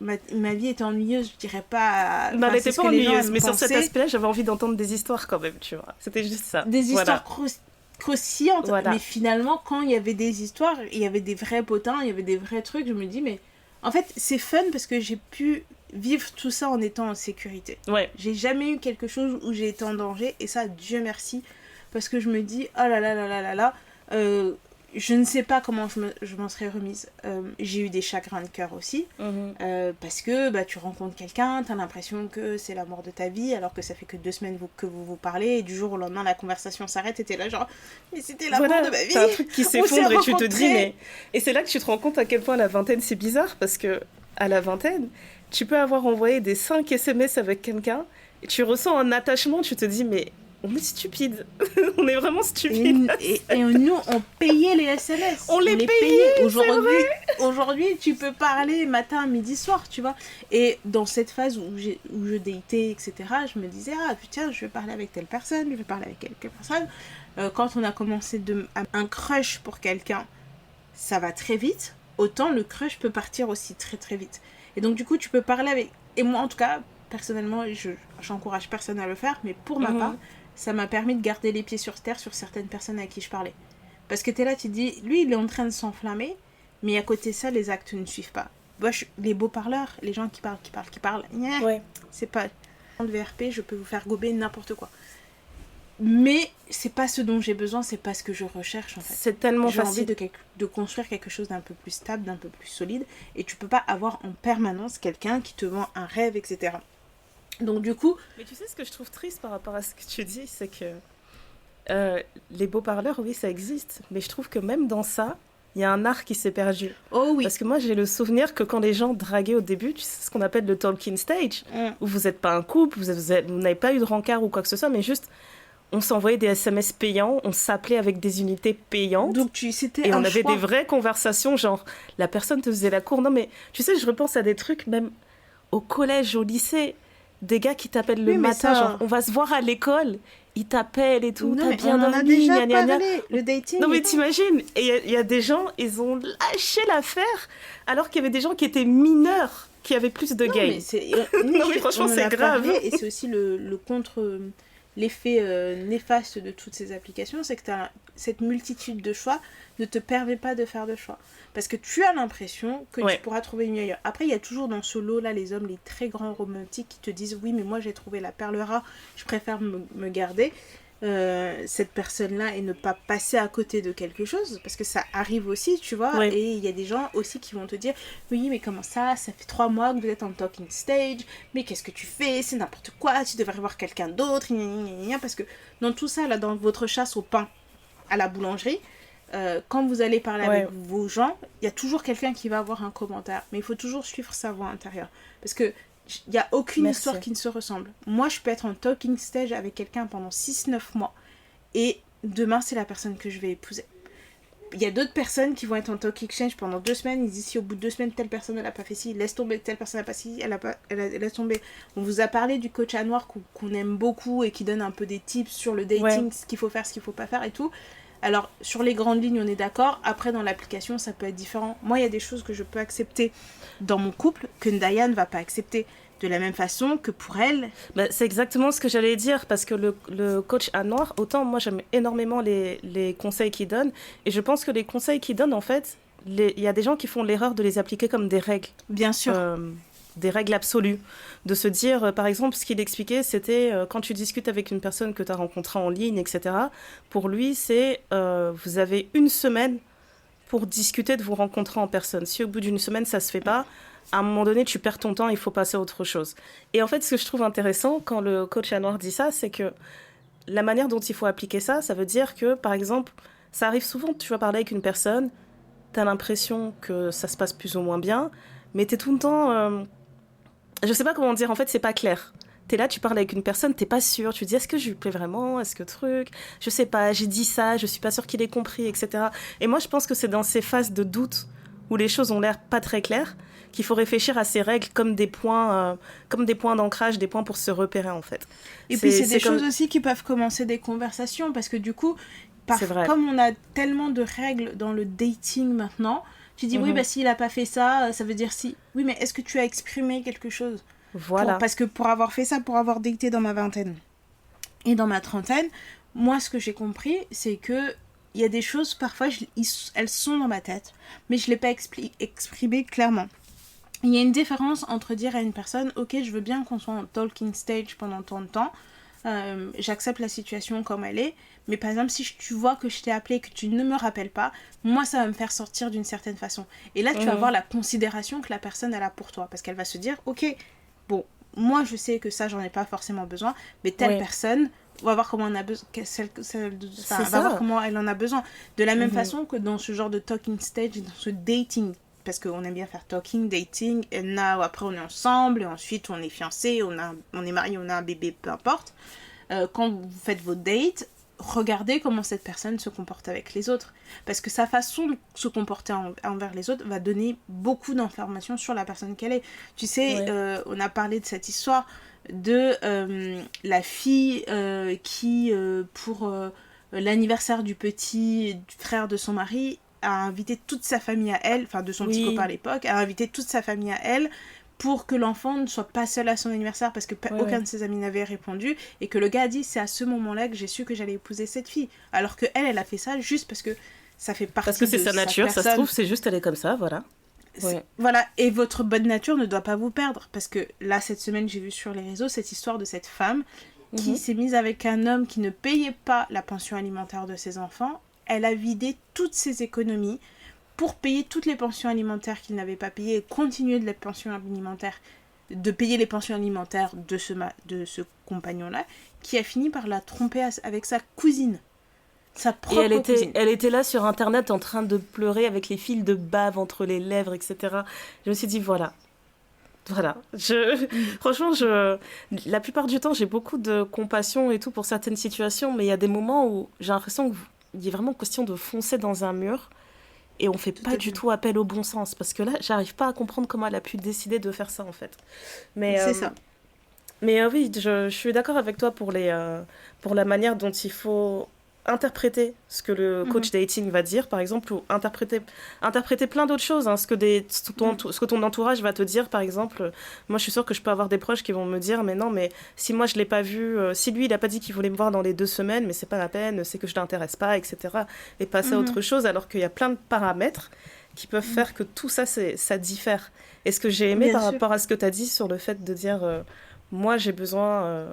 ma vie était ennuyeuse, je dirais pas... Mais elle n'était pas ennuyeuse, mais sur cet aspect-là, j'avais envie d'entendre des histoires quand même, tu vois. C'était juste ça. Des histoires croustillantes. Voilà. Mais finalement, quand il y avait des histoires, il y avait des vrais potins, il y avait des vrais trucs, je me dis, mais en fait, c'est fun parce que j'ai pu vivre tout ça en étant en sécurité. Ouais. J'ai jamais eu quelque chose où j'ai été en danger, et ça, Dieu merci, parce que je me dis, oh là là là là là là, je ne sais pas comment je m'en serais remise. J'ai eu des chagrins de cœur aussi. Parce que tu rencontres quelqu'un, t'as l'impression que c'est l'amour de ta vie, alors que ça fait que 2 semaines que vous parlez, et du jour au lendemain, la conversation s'arrête, et t'es là genre, mais c'était l'amour de ma vie. T'as un truc qui s'effondre et tu te dis, mais... Et c'est là que tu te rends compte à quel point la vingtaine, c'est bizarre, parce que à la vingtaine, tu peux avoir envoyé des 5 SMS avec quelqu'un, et tu ressens un attachement, tu te dis, mais... On est stupide. On est vraiment stupide. Et nous, on payait les SMS. On les payait. Aujourd'hui, tu peux parler matin, midi, soir, tu vois. Et dans cette phase où je datais, etc., je me disais, ah putain, je vais parler avec telle personne, je vais parler avec telle personne. Quand on a commencé un crush pour quelqu'un, ça va très vite. Autant le crush peut partir aussi très très vite. Et donc du coup, tu peux parler avec... Et moi, en tout cas, personnellement, j'encourage personne à le faire, mais pour ma part, ça m'a permis de garder les pieds sur terre sur certaines personnes à qui je parlais. Parce que t'es là, tu te dis, lui, il est en train de s'enflammer, mais à côté de ça, les actes ne suivent pas. Moi, les beaux parleurs, les gens qui parlent, c'est pas... De VRP, je peux vous faire gober n'importe quoi. Mais c'est pas ce dont j'ai besoin, c'est pas ce que je recherche, en fait. C'est tellement facile. J'ai envie de construire quelque chose d'un peu plus stable, d'un peu plus solide, et tu peux pas avoir en permanence quelqu'un qui te vend un rêve, etc. Donc du coup... Mais tu sais ce que je trouve triste par rapport à ce que tu dis, c'est que les beaux parleurs, oui, ça existe. Mais je trouve que même dans ça, il y a un art qui s'est perdu. Oh oui. Parce que moi, j'ai le souvenir que quand les gens draguaient au début, tu sais ce qu'on appelle le talking stage, où vous n'êtes pas un couple, vous n'avez pas eu de rencard ou quoi que ce soit, mais juste... On s'envoyait des SMS payants, on s'appelait avec des unités payantes. Donc et on avait des vraies conversations, genre la personne te faisait la cour. Non mais tu sais, je repense à des trucs même au collège, au lycée, des gars qui t'appellent le matin, genre on va se voir à l'école, ils t'appellent et tout, t'as bien dormi, on en a déjà parlé, le dating. Non mais t'imagines, et il y a des gens, ils ont lâché l'affaire, alors qu'il y avait des gens qui étaient mineurs, qui avaient plus de game. Non mais franchement c'est grave. Et c'est aussi le contre... L'effet néfaste de toutes ces applications, c'est que cette multitude de choix ne te permet pas de faire de choix. Parce que tu as l'impression que tu pourras trouver mieux ailleurs. Après, il y a toujours dans ce lot-là les hommes, les très grands romantiques qui te disent « Oui, mais moi j'ai trouvé la perle rare, je préfère me garder. » cette personne-là et ne pas passer à côté de quelque chose, parce que ça arrive aussi, tu vois, Oui. et il y a des gens aussi qui vont te dire, oui, mais comment ça fait 3 mois que vous êtes en talking stage, mais qu'est-ce que tu fais, c'est n'importe quoi, tu devrais voir quelqu'un d'autre, parce que dans tout ça, là, dans votre chasse au pain à la boulangerie, quand vous allez parler avec vos gens, il y a toujours quelqu'un qui va avoir un commentaire, mais il faut toujours suivre sa voix intérieure, parce que il n'y a aucune histoire qui ne se ressemble. Moi, je peux être en talking stage avec quelqu'un pendant 6-9 mois. Et demain, c'est la personne que je vais épouser. Il y a d'autres personnes qui vont être en talking stage pendant 2 semaines. Ils disent si au bout de 2 semaines, telle personne n'a pas fait ci, laisse tomber, telle personne n'a pas ci, laisse tomber. On vous a parlé du coach à noir qu'on aime beaucoup et qui donne un peu des tips sur le dating, ce qu'il faut faire, ce qu'il ne faut pas faire et tout. Alors, sur les grandes lignes, on est d'accord. Après, dans l'application, ça peut être différent. Moi, il y a des choses que je peux accepter dans mon couple que Ndaya ne va pas accepter. De la même façon que pour elle. Bah, c'est exactement ce que j'allais dire, parce que le coach à noir, autant moi j'aime énormément les conseils qu'il donne. Et je pense que les conseils qu'il donne, en fait, il y a des gens qui font l'erreur de les appliquer comme des règles. Bien sûr. Des règles absolues. De se dire, par exemple, ce qu'il expliquait, c'était quand tu discutes avec une personne que tu as rencontrée en ligne, etc. Pour lui, c'est vous avez 1 semaine pour discuter de vous rencontrer en personne. Si au bout d'1 semaine, ça ne se fait pas, à un moment donné, tu perds ton temps, il faut passer à autre chose. Et en fait, ce que je trouve intéressant quand le coach à noir dit ça, c'est que la manière dont il faut appliquer ça, ça veut dire que, par exemple, ça arrive souvent, tu vas parler avec une personne, tu as l'impression que ça se passe plus ou moins bien, mais tu es tout le temps... je sais pas comment dire, en fait, c'est pas clair. T'es là, tu parles avec une personne, t'es pas sûr, tu te dis est-ce que je lui plais vraiment, est-ce que truc, je sais pas, j'ai dit ça, je suis pas sûre qu'il ait compris, etc. Et moi, je pense que c'est dans ces phases de doute où les choses ont l'air pas très claires qu'il faut réfléchir à ces règles comme des points d'ancrage, des points pour se repérer en fait. Et puis c'est des choses aussi qui peuvent commencer des conversations parce que du coup, comme on a tellement de règles dans le dating maintenant, tu dis oui, bah s'il a pas fait ça, ça veut dire si. Oui, mais est-ce que tu as exprimé quelque chose ? Voilà. Parce que pour avoir fait ça, pour avoir daté dans ma vingtaine et dans ma trentaine, moi ce que j'ai compris, c'est que il y a des choses, parfois, elles sont dans ma tête, mais je ne l'ai pas exprimé clairement. Il y a une différence entre dire à une personne, ok, je veux bien qu'on soit en talking stage pendant tant de temps, j'accepte la situation comme elle est, mais par exemple, si tu vois que je t'ai appelé et que tu ne me rappelles pas, moi, ça va me faire sortir d'une certaine façon. Et là, tu vas voir la considération que la personne elle a pour toi, parce qu'elle va se dire, ok, bon, moi, je sais que ça, j'en ai pas forcément besoin, mais telle personne... On va voir comment on a besoin, voir comment elle en a besoin. De la même façon que dans ce genre de talking stage, dans ce dating, parce qu'on aime bien faire talking, dating, et now, après on est ensemble, et ensuite on est fiancés, on est mariés, on a un bébé, peu importe. Quand vous faites vos dates, regardez comment cette personne se comporte avec les autres. Parce que sa façon de se comporter envers les autres va donner beaucoup d'informations sur la personne qu'elle est. Tu sais, on a parlé de cette histoire de la fille qui, pour l'anniversaire du petit frère de son mari, a invité toute sa famille à elle, enfin de son petit copain à l'époque, a invité toute sa famille à elle pour que l'enfant ne soit pas seul à son anniversaire parce que aucun de ses amis n'avait répondu et que le gars a dit c'est à ce moment-là que j'ai su que j'allais épouser cette fille. Alors que elle a fait ça juste parce que ça fait partie de sa personne. Parce que c'est sa nature, ça se trouve, c'est juste elle est comme ça, voilà. Voilà, et votre bonne nature ne doit pas vous perdre parce que là cette semaine j'ai vu sur les réseaux cette histoire de cette femme qui s'est mise avec un homme qui ne payait pas la pension alimentaire de ses enfants. Elle a vidé toutes ses économies pour payer toutes les pensions alimentaires qu'il n'avait pas payées et continuer de payer les pensions alimentaires de ce compagnon-là qui a fini par la tromper avec sa cousine. Sa propre cousine. Elle était là sur internet en train de pleurer avec les fils de bave entre les lèvres, etc. Je me suis dit, voilà. Franchement, la plupart du temps, j'ai beaucoup de compassion et tout pour certaines situations, mais il y a des moments où j'ai l'impression qu'il est vraiment question de foncer dans un mur et on fait pas du tout appel au bon sens. Parce que là, j'arrive pas à comprendre comment elle a pu décider de faire ça, en fait. C'est ça. Mais oui, je suis d'accord avec toi pour la manière dont il faut interpréter ce que le coach dating va dire, par exemple, ou interpréter plein d'autres choses, hein, ce que ton entourage va te dire, par exemple. Moi, je suis sûre que je peux avoir des proches qui vont me dire, mais non, mais si moi, je l'ai pas vu, si lui, il a pas dit qu'il voulait me voir dans les 2 semaines, mais c'est pas la peine, c'est que je l'intéresse pas, etc. Et passer à autre chose, alors qu'il y a plein de paramètres qui peuvent faire que tout ça, ça diffère. Et ce que j'ai aimé par rapport à ce que tu as dit sur le fait de dire, moi, j'ai besoin...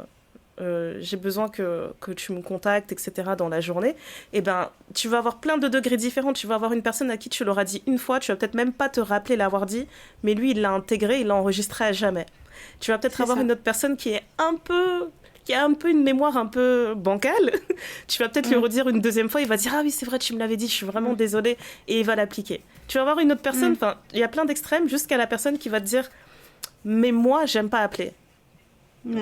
j'ai besoin que tu me contactes, etc. dans la journée, et ben, tu vas avoir plein de degrés différents. Tu vas avoir une personne à qui tu l'auras dit une fois, tu vas peut-être même pas te rappeler l'avoir dit, mais lui, il l'a intégré, il l'a enregistré à jamais. Tu vas peut-être avoir une autre personne qui a un peu une mémoire un peu bancale. Tu vas peut-être lui redire une deuxième fois, il va dire « Ah oui, c'est vrai, tu me l'avais dit, je suis vraiment désolée », et il va l'appliquer. Tu vas avoir une autre personne, il y a plein d'extrêmes, jusqu'à la personne qui va te dire « Mais moi, j'aime pas appeler ».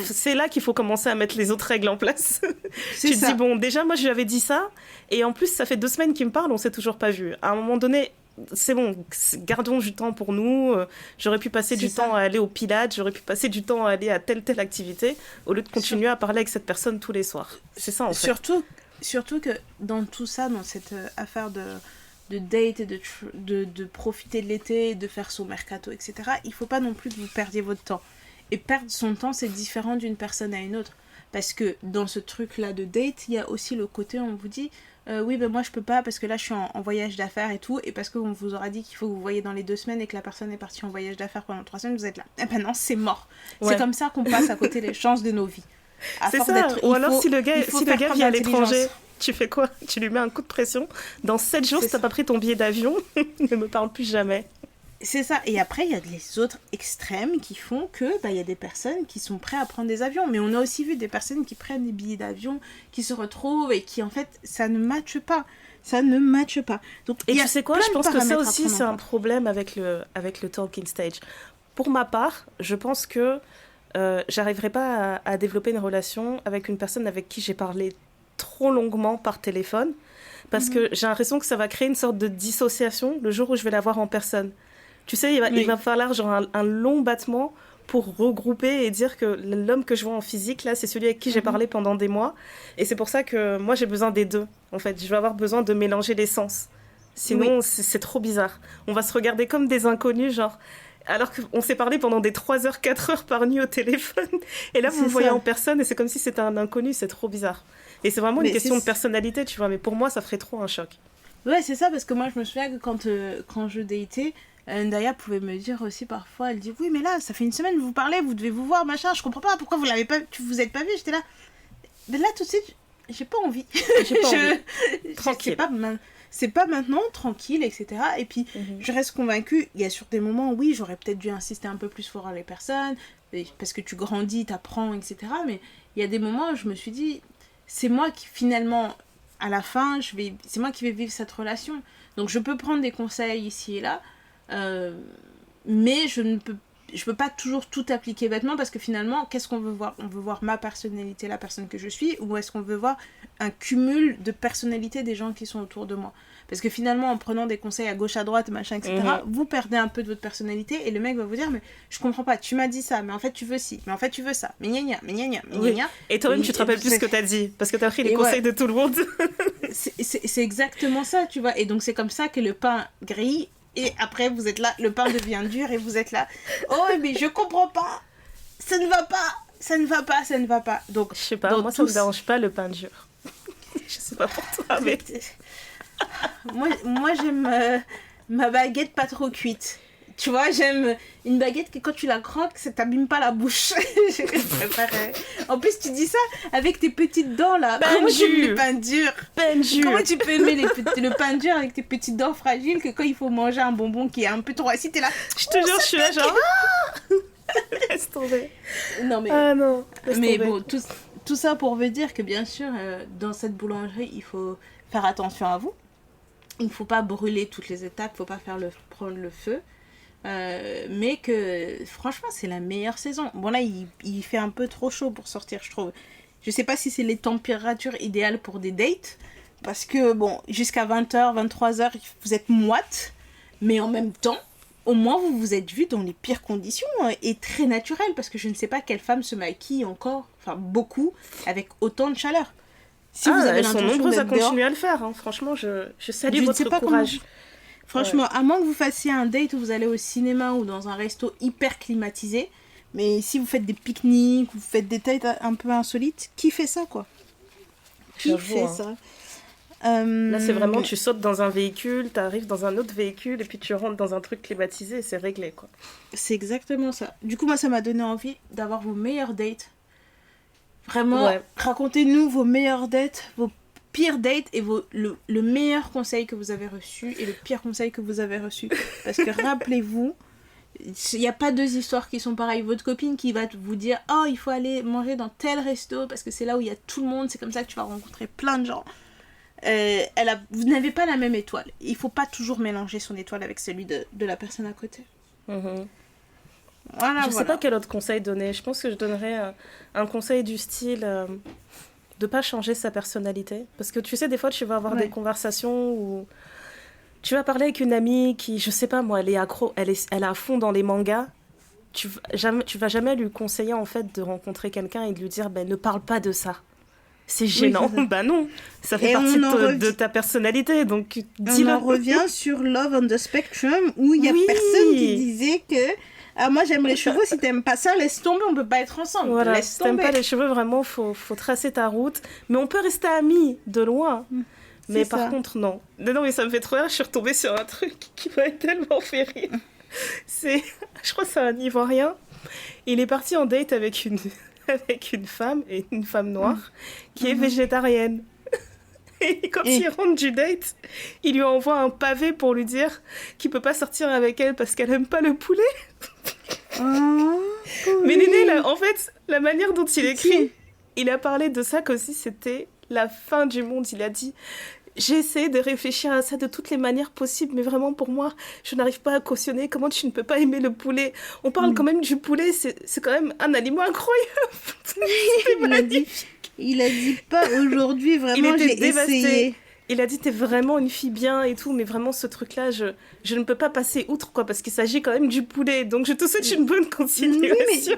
C'est là qu'il faut commencer à mettre les autres règles en place. Tu te dis, bon, déjà, moi, je lui avais dit ça, et en plus, ça fait 2 semaines qu'il me parle, on s'est toujours pas vu. À un moment donné, c'est bon, gardons du temps pour nous. J'aurais pu passer du temps à aller au pilates, j'aurais pu passer du temps à aller à telle activité, au lieu de continuer à parler avec cette personne tous les soirs. C'est ça, en fait. Surtout que dans tout ça, dans cette affaire de date et de profiter de l'été, de faire son mercato, etc., il faut pas non plus que vous perdiez votre temps. Et perdre son temps, c'est différent d'une personne à une autre. Parce que dans ce truc-là de date, il y a aussi le côté où on vous dit oui, ben moi je peux pas parce que là je suis en voyage d'affaires et tout, et parce qu'on vous aura dit qu'il faut que vous voyez dans les 2 semaines et que la personne est partie en voyage d'affaires pendant 3 semaines, vous êtes là. Eh ben non, c'est mort. Ouais. C'est comme ça qu'on passe à côté des chances de nos vies. C'est ça. Ou alors si le gars vit à l'étranger, tu fais quoi? Tu lui mets un coup de pression. Dans 7 jours, si t'as pas pris ton billet d'avion, ne me parle plus jamais. C'est ça. Et après, il y a les autres extrêmes qui font que il y a des personnes qui sont prêtes à prendre des avions. Mais on a aussi vu des personnes qui prennent des billets d'avion, qui se retrouvent et qui, en fait, ça ne matche pas. Ça ne matche pas. Donc, et tu sais quoi, je pense que ça aussi, c'est un problème avec le talking stage. Pour ma part, je pense que j'arriverai pas à développer une relation avec une personne avec qui j'ai parlé trop longuement par téléphone. Parce que j'ai l'impression que ça va créer une sorte de dissociation le jour où je vais la voir en personne. Tu sais, il va falloir genre un long battement pour regrouper et dire que l'homme que je vois en physique, là, c'est celui avec qui j'ai parlé pendant des mois. Et c'est pour ça que moi, j'ai besoin des deux. En fait, je vais avoir besoin de mélanger les sens. Sinon, c'est trop bizarre. On va se regarder comme des inconnus, genre... Alors qu'on s'est parlé pendant des 3 heures, 4 heures par nuit au téléphone. Et là, vous me voyez en personne et c'est comme si c'était un inconnu. C'est trop bizarre. Et c'est vraiment une question de personnalité, tu vois. Mais pour moi, ça ferait trop un choc. Ouais, c'est ça, parce que moi, je me souviens que quand je datais... Ndaya pouvait me dire aussi parfois, elle dit oui mais là ça fait 1 semaine vous parlez, vous devez vous voir machin, je comprends pas pourquoi vous l'avez pas, vous êtes pas vu. J'étais là, mais là tout de suite j'ai pas envie, tranquille, c'est pas maintenant, tranquille, etc. Et puis je reste convaincue, il y a sur des moments oui j'aurais peut-être dû insister un peu plus fort à les personnes parce que tu grandis, t'apprends, etc. Mais il y a des moments où je me suis dit c'est moi qui finalement à la fin c'est moi qui vais vivre cette relation, donc je peux prendre des conseils ici et là. Mais je peux pas toujours tout appliquer bêtement parce que finalement, qu'est-ce qu'on veut voir? On veut voir ma personnalité, la personne que je suis, ou est-ce qu'on veut voir un cumul de personnalités des gens qui sont autour de moi? Parce que finalement, en prenant des conseils à gauche, à droite, machin, etc., vous perdez un peu de votre personnalité et le mec va vous dire, mais je comprends pas, tu m'as dit ça, mais en fait tu veux ci, mais en fait tu veux ça, mais gna gna, mais gna gna, mais gna gna. Et toi-même, tu te rappelles plus ce que t'as dit, parce que t'as pris les conseils de tout le monde. c'est exactement ça, tu vois, et donc c'est comme ça que le pain grille. Et après, vous êtes là, le pain devient dur et vous êtes là. Oh, mais je comprends pas. Ça ne va pas. Ça ne va pas, ça ne va pas. Donc, je sais pas, moi ça me dérange pas le pain dur. Je sais pas pour toi, mais... moi j'aime ma baguette pas trop cuite. Tu vois, j'aime une baguette que quand tu la croques, ça t'abîme pas la bouche. Je préfère. En plus, tu dis ça avec tes petites dents là. Comment tu aimes le pain dur? Comment tu peux aimer le pain dur avec tes petites dents fragiles que quand il faut manger un bonbon qui est un peu trop acide, t'es là. Je te jure, je suis là genre. Laisse tomber. Non mais. Ah non. Mais bon, tout ça pour vous dire que bien sûr, dans cette boulangerie, il faut faire attention à vous. Il ne faut pas brûler toutes les étapes, il ne faut pas prendre le feu. Mais que franchement c'est la meilleure saison. Bon là il fait un peu trop chaud pour sortir, je trouve. Je sais pas si c'est les températures idéales pour des dates, parce que bon jusqu'à 20h, 23h vous êtes moite, mais en même temps au moins vous vous êtes vu dans les pires conditions et très naturel, parce que je ne sais pas quelle femme se maquille encore, enfin beaucoup, avec autant de chaleur. Si vous avez elles sont nombreuses à continuer à le faire, hein. Franchement je salue votre courage. Franchement, à moins que vous fassiez un date où vous allez au cinéma ou dans un resto hyper climatisé, mais si vous faites des pique-niques, vous faites des dates un peu insolites, qui fait ça, quoi? Qui fait ça? Là, c'est vraiment, tu sautes dans un véhicule, tu arrives dans un autre véhicule, et puis tu rentres dans un truc climatisé, et c'est réglé, quoi. C'est exactement ça. Du coup, moi, ça m'a donné envie d'avoir vos meilleurs dates. Vraiment, racontez-nous vos meilleures dates, vos pires dates et le meilleur conseil que vous avez reçu et le pire conseil que vous avez reçu. Parce que rappelez-vous, il n'y a pas deux histoires qui sont pareilles. Votre copine qui va vous dire « Oh, il faut aller manger dans tel resto parce que c'est là où il y a tout le monde, c'est comme ça que tu vas rencontrer plein de gens. » Vous n'avez pas la même étoile. Il faut pas toujours mélanger son étoile avec celui de la personne à côté. Je sais pas quel autre conseil donner. Je pense que je donnerais un conseil du style de pas changer sa personnalité. Parce que tu sais, des fois, tu vas avoir des conversations où tu vas parler avec une amie qui, je sais pas moi, elle est accro, elle est à fond dans les mangas. Tu vas jamais lui conseiller en fait de rencontrer quelqu'un et de lui dire ne parle pas de ça. C'est gênant. Oui, bah non, ça fait partie de ta personnalité, donc dis-le. On en revient sur Love on the Spectrum, où il y a personne qui disait que moi j'aime les cheveux, si t'aimes pas ça, laisse tomber, on peut pas être ensemble. Voilà, laisse si t'aimes pas les cheveux, vraiment, faut tracer ta route. Mais on peut rester amis, de loin. Mais par contre, non. Non, mais ça me fait trop rire, je suis retombée sur un truc qui m'a tellement fait rire. Je crois que c'est un Ivoirien. Il est parti en date avec une femme, et une femme noire, qui est végétarienne. Et quand il rentre du date, il lui envoie un pavé pour lui dire qu'il peut pas sortir avec elle parce qu'elle aime pas le poulet. Mais Néné, là, en fait, la manière dont il écrit, il a parlé de ça comme si c'était la fin du monde. Il a dit... J'ai essayé de réfléchir à ça de toutes les manières possibles, mais vraiment pour moi, je n'arrive pas à cautionner comment tu ne peux pas aimer le poulet. On parle quand même du poulet, c'est quand même un aliment incroyable. Il a dit pas aujourd'hui, vraiment, j'ai essayé. Il a dit t'es vraiment une fille bien et tout, mais vraiment ce truc-là, je ne peux pas passer outre, quoi, parce qu'il s'agit quand même du poulet. Donc je te souhaite une bonne continuation.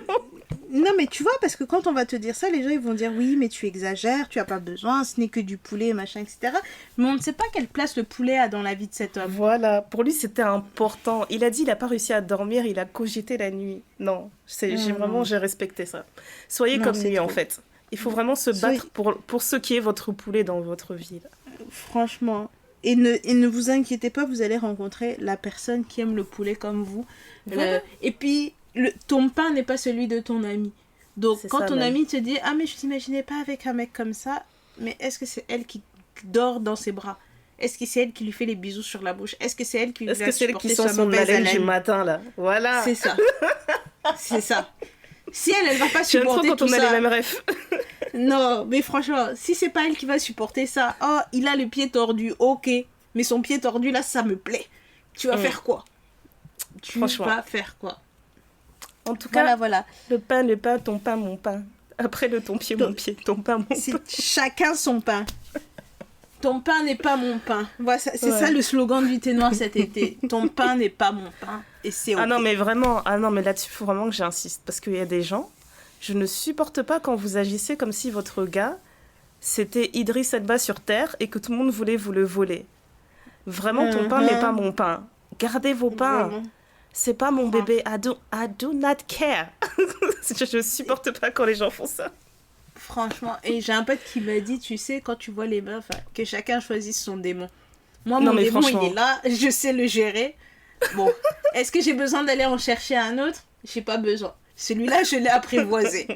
Non, mais tu vois, parce que quand on va te dire ça, les gens ils vont dire oui, mais tu exagères, tu as pas besoin, ce n'est que du poulet, machin, etc. Mais on ne sait pas quelle place le poulet a dans la vie de cet homme. Voilà, pour lui c'était important. Il a dit il a pas réussi à dormir, il a cogité la nuit. Non, j'ai respecté ça. Soyez comme lui en fait. Il faut vraiment se battre pour ce qui est votre poulet dans votre vie. Là. Franchement. Et ne vous inquiétez pas, vous allez rencontrer la personne qui aime le poulet comme vous. Voilà. Et puis, ton pain n'est pas celui de ton ami. Donc, quand ton ami te dit « Ah, mais je t'imaginais pas avec un mec comme ça », mais est-ce que c'est elle qui dort dans ses bras ? Est-ce que c'est elle qui lui fait les bisous sur la bouche ? Est-ce que c'est elle qui lui fait supporter sa mauvaise haleine ? Du matin, là. Voilà. C'est ça. C'est ça. Si elle va pas supporter tout ça... J'aime trop quand on a les mêmes rêves. Non, mais franchement, si c'est pas elle qui va supporter ça, oh, il a le pied tordu, ok, mais son pied tordu, là, ça me plaît. Tu vas faire quoi ? Tu vas faire quoi ? En tout cas, voilà. Le pain, ton pain, mon pain. Après ton pied, mon pied, ton pain, mon pain. Chacun son pain. Ton pain n'est pas mon pain. Voilà, c'est ça le slogan du thé noir cet été. Ton pain n'est pas mon pain. Et c'est ok. Ah non, mais vraiment, là-dessus, il faut vraiment que j'insiste. Parce qu'il y a des gens, je ne supporte pas quand vous agissez comme si votre gars, c'était Idriss Elba sur Terre et que tout le monde voulait vous le voler. Vraiment, ton pain n'est pas mon pain. Gardez vos pains. Vraiment. C'est pas mon bébé. I do not care. Je supporte pas quand les gens font ça. Franchement, et j'ai un pote qui m'a dit, tu sais, quand tu vois les meufs, que chacun choisisse son démon. Moi, mon démon, il est là, je sais le gérer. Bon, est-ce que j'ai besoin d'aller en chercher un autre ? J'ai pas besoin. Celui-là, je l'ai apprivoisé.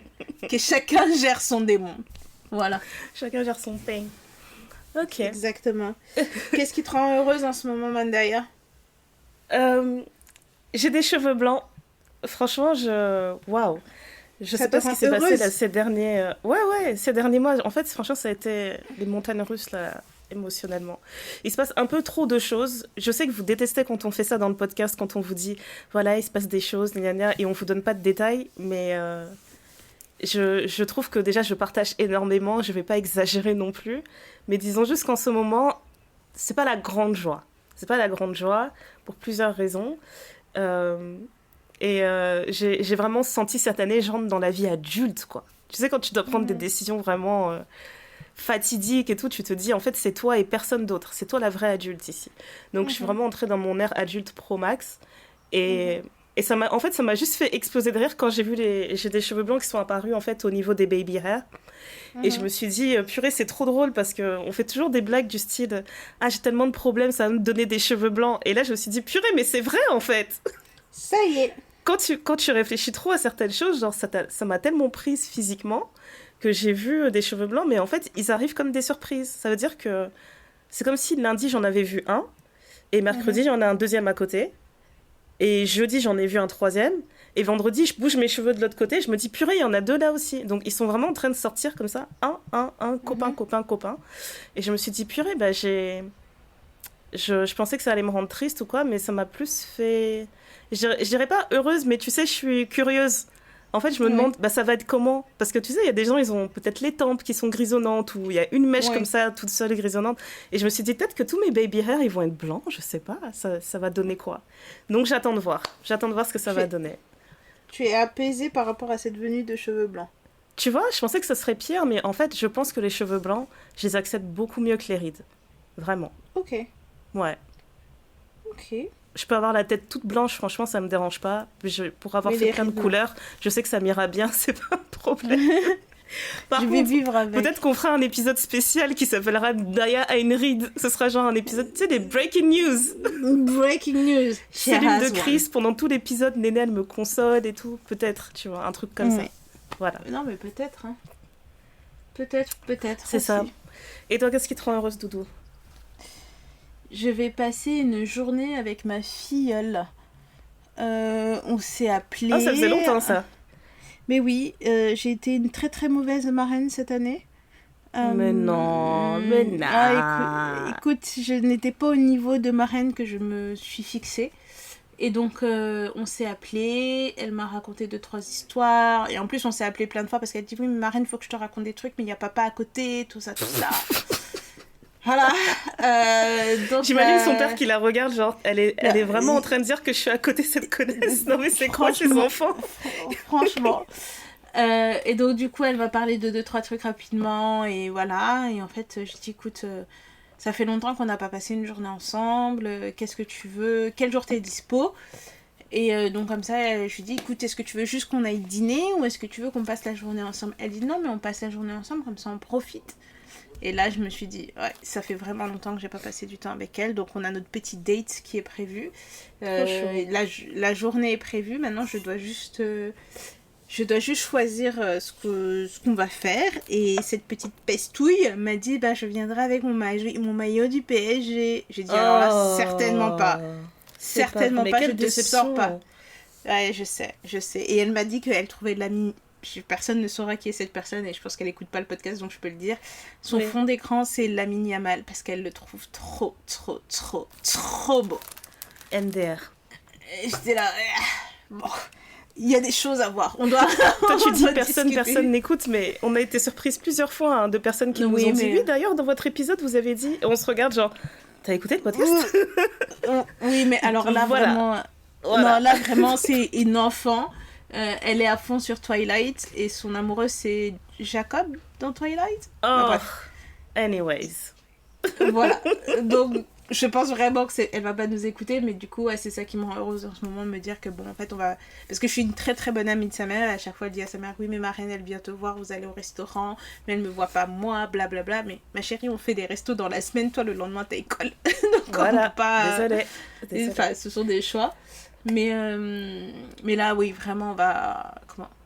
Que chacun gère son démon. Voilà. Chacun gère son pain. Ok. Exactement. Qu'est-ce qui te rend heureuse en ce moment, Mandaya ? J'ai des cheveux blancs. Franchement, waouh. Je sais pas ce qui s'est passé là, ces derniers... ces derniers mois. En fait, franchement, ça a été les montagnes russes, là, émotionnellement. Il se passe un peu trop de choses. Je sais que vous détestez quand on fait ça dans le podcast, quand on vous dit, voilà, il se passe des choses, et on vous donne pas de détails, mais je trouve que déjà, je partage énormément, je vais pas exagérer non plus, mais disons juste qu'en ce moment, c'est pas la grande joie. C'est pas la grande joie, pour plusieurs raisons. J'ai vraiment senti cette année, je rentre dans la vie adulte, quoi. Tu sais, quand tu dois prendre des décisions vraiment fatidiques et tout, tu te dis, en fait, c'est toi et personne d'autre. C'est toi la vraie adulte ici. Donc, je suis vraiment entrée dans mon ère adulte pro max. Et ça m'a juste fait exploser de rire quand j'ai vu j'ai des cheveux blancs qui sont apparus, en fait, au niveau des baby hair. Et je me suis dit, purée, c'est trop drôle parce qu'on fait toujours des blagues du style, ah, j'ai tellement de problèmes, ça va me donner des cheveux blancs. Et là, je me suis dit, purée, mais c'est vrai, en fait. Ça y est. Quand tu réfléchis trop à certaines choses, genre ça m'a tellement prise physiquement que j'ai vu des cheveux blancs, mais en fait, ils arrivent comme des surprises. Ça veut dire que c'est comme si lundi, j'en avais vu un, et mercredi, j'en ai un deuxième à côté, et jeudi, j'en ai vu un troisième, et vendredi, je bouge mes cheveux de l'autre côté, je me dis, purée, il y en a deux là aussi. Donc, ils sont vraiment en train de sortir comme ça, un, copain. Et je me suis dit, purée, bah, je pensais que ça allait me rendre triste ou quoi, mais ça m'a plus fait... Je dirais pas heureuse, mais tu sais, je suis curieuse. En fait, je me demande, bah, ça va être comment? Parce que tu sais, il y a des gens, ils ont peut-être les tempes qui sont grisonnantes, ou il y a une mèche comme ça, toute seule grisonnante. Et je me suis dit, peut-être que tous mes baby hair, ils vont être blancs, je sais pas, ça va donner quoi? Donc j'attends de voir ce que ça va donner. Tu es apaisée par rapport à cette venue de cheveux blancs. Tu vois, je pensais que ça serait pire, mais en fait, je pense que les cheveux blancs, je les accepte beaucoup mieux que les rides. Vraiment. Ok. Ouais. Ok. Je peux avoir la tête toute blanche, franchement, ça me dérange pas. Pour avoir fait plein de couleurs, je sais que ça m'ira bien, c'est pas un problème. Je vais vivre avec. Peut-être qu'on fera un épisode spécial qui s'appellera Daya a une ride. Ce sera genre un épisode, tu sais, des breaking news. Breaking news. Cellule de crise, pendant tout l'épisode, Néné, elle me console et tout. Peut-être, tu vois, un truc comme ça. Voilà. Non, mais peut-être, hein. Peut-être. C'est aussi ça. Et toi, qu'est-ce qui te rend heureuse, Doudou? Je vais passer une journée avec ma filleule. On s'est appelé. Ah, ça faisait longtemps, ça. Mais oui, j'ai été une très très mauvaise marraine cette année. Mais non. Écoute, je n'étais pas au niveau de marraine que je me suis fixée. Et donc, on s'est appelé, elle m'a raconté 2-3 histoires. Et en plus, on s'est appelé plein de fois parce qu'elle dit, oui, mais marraine, il faut que je te raconte des trucs, mais il n'y a papa à côté, tout ça. Voilà. Donc, j'imagine son père qui la regarde, genre, elle est vraiment en train de dire que je suis à côté de cette connaisse. Non, mais c'est quoi ces enfants? Franchement. Et donc, du coup, elle va parler de 2-3 trucs rapidement. Et voilà. Et en fait, je dis, écoute, ça fait longtemps qu'on n'a pas passé une journée ensemble. Qu'est-ce que tu veux? Quel jour t'es dispo? Et donc, comme ça, je lui dis, écoute, est-ce que tu veux juste qu'on aille dîner ou est-ce que tu veux qu'on passe la journée ensemble? Elle dit, non, mais on passe la journée ensemble, comme ça, on profite. Et là, je me suis dit, ouais, ça fait vraiment longtemps que j'ai pas passé du temps avec elle. Donc, on a notre petit date qui est prévu. La journée est prévue. Maintenant, je dois juste choisir ce qu'on va faire. Et cette petite pestouille m'a dit, bah, je viendrai avec mon maillot du PSG. J'ai dit, alors là, certainement pas. Certainement pas, je ne te sors pas. Ouais, je sais. Et elle m'a dit qu'elle trouvait de la personne ne saura qui est cette personne et je pense qu'elle écoute pas le podcast donc je peux le dire. Son fond d'écran c'est Lamine Yamal parce qu'elle le trouve trop beau. MDR. J'étais là, bon, il y a des choses à voir. On doit. Toi tu dis personne n'écoute, mais on a été surprise plusieurs fois de personnes qui nous ont dit oui d'ailleurs dans votre épisode vous avez dit, et on se regarde genre t'as écouté le podcast? Oui mais alors là vraiment, non là vraiment c'est une enfant. Elle est à fond sur Twilight et son amoureux c'est Jacob dans Twilight. Anyways. Voilà. Donc je pense vraiment que elle va pas nous écouter, mais du coup c'est ça qui me rend heureuse en ce moment de me dire que bon en fait on va, parce que je suis une très très bonne amie de sa mère et à chaque fois elle dit à sa mère oui mais ma reine elle vient te voir, vous allez au restaurant mais elle me voit pas moi blablabla, mais ma chérie on fait des restos dans la semaine, toi le lendemain t'as école. Donc voilà. On peut pas. Désolée. Enfin ce sont des choix. Mais là, oui, vraiment,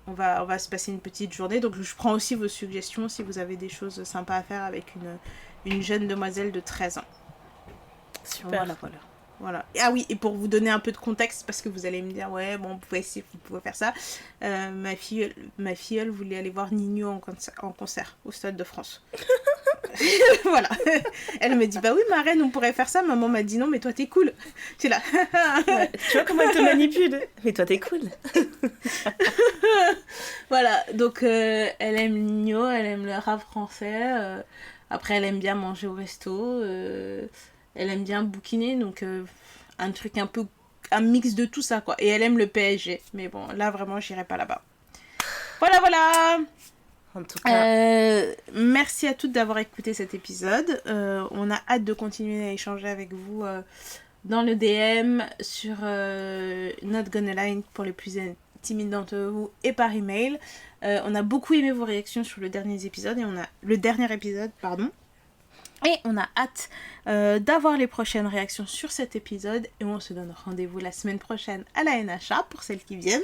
on va se passer une petite journée. Donc, je prends aussi vos suggestions si vous avez des choses sympas à faire avec une jeune demoiselle de 13 ans. Super. Voilà. Ah oui, et pour vous donner un peu de contexte, parce que vous allez me dire, ouais, bon, vous pouvez faire ça. Ma filleule voulait aller voir Nino en concert au Stade de France. Voilà. Elle me dit, bah oui, ma reine, on pourrait faire ça. Maman m'a dit non, mais toi, t'es cool. Tu es là. Ouais, tu vois comment elle te manipule. Mais toi, t'es cool. Voilà. Donc, elle aime Nino, elle aime le rap français. Après, elle aime bien manger au resto. Elle aime bien bouquiner. Donc, un truc un mix de tout ça, quoi. Et elle aime le PSG. Mais bon, là, vraiment, j'irai pas là-bas. Voilà. En tout cas. Merci à toutes d'avoir écouté cet épisode. On a hâte de continuer à échanger avec vous dans le DM, sur Not Gonna Lie pour les plus timides d'entre vous et par email. On a beaucoup aimé vos réactions sur le dernier épisode et Et on a hâte d'avoir les prochaines réactions sur cet épisode et on se donne rendez-vous la semaine prochaine à la NHA pour celles qui viennent.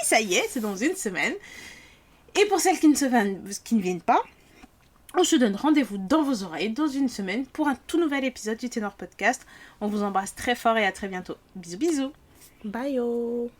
Ça y est, c'est dans une semaine. Et pour celles qui ne viennent pas, on se donne rendez-vous dans vos oreilles dans une semaine pour un tout nouvel épisode du Ténor Podcast. On vous embrasse très fort et à très bientôt. Bisous bisous. Bye yo.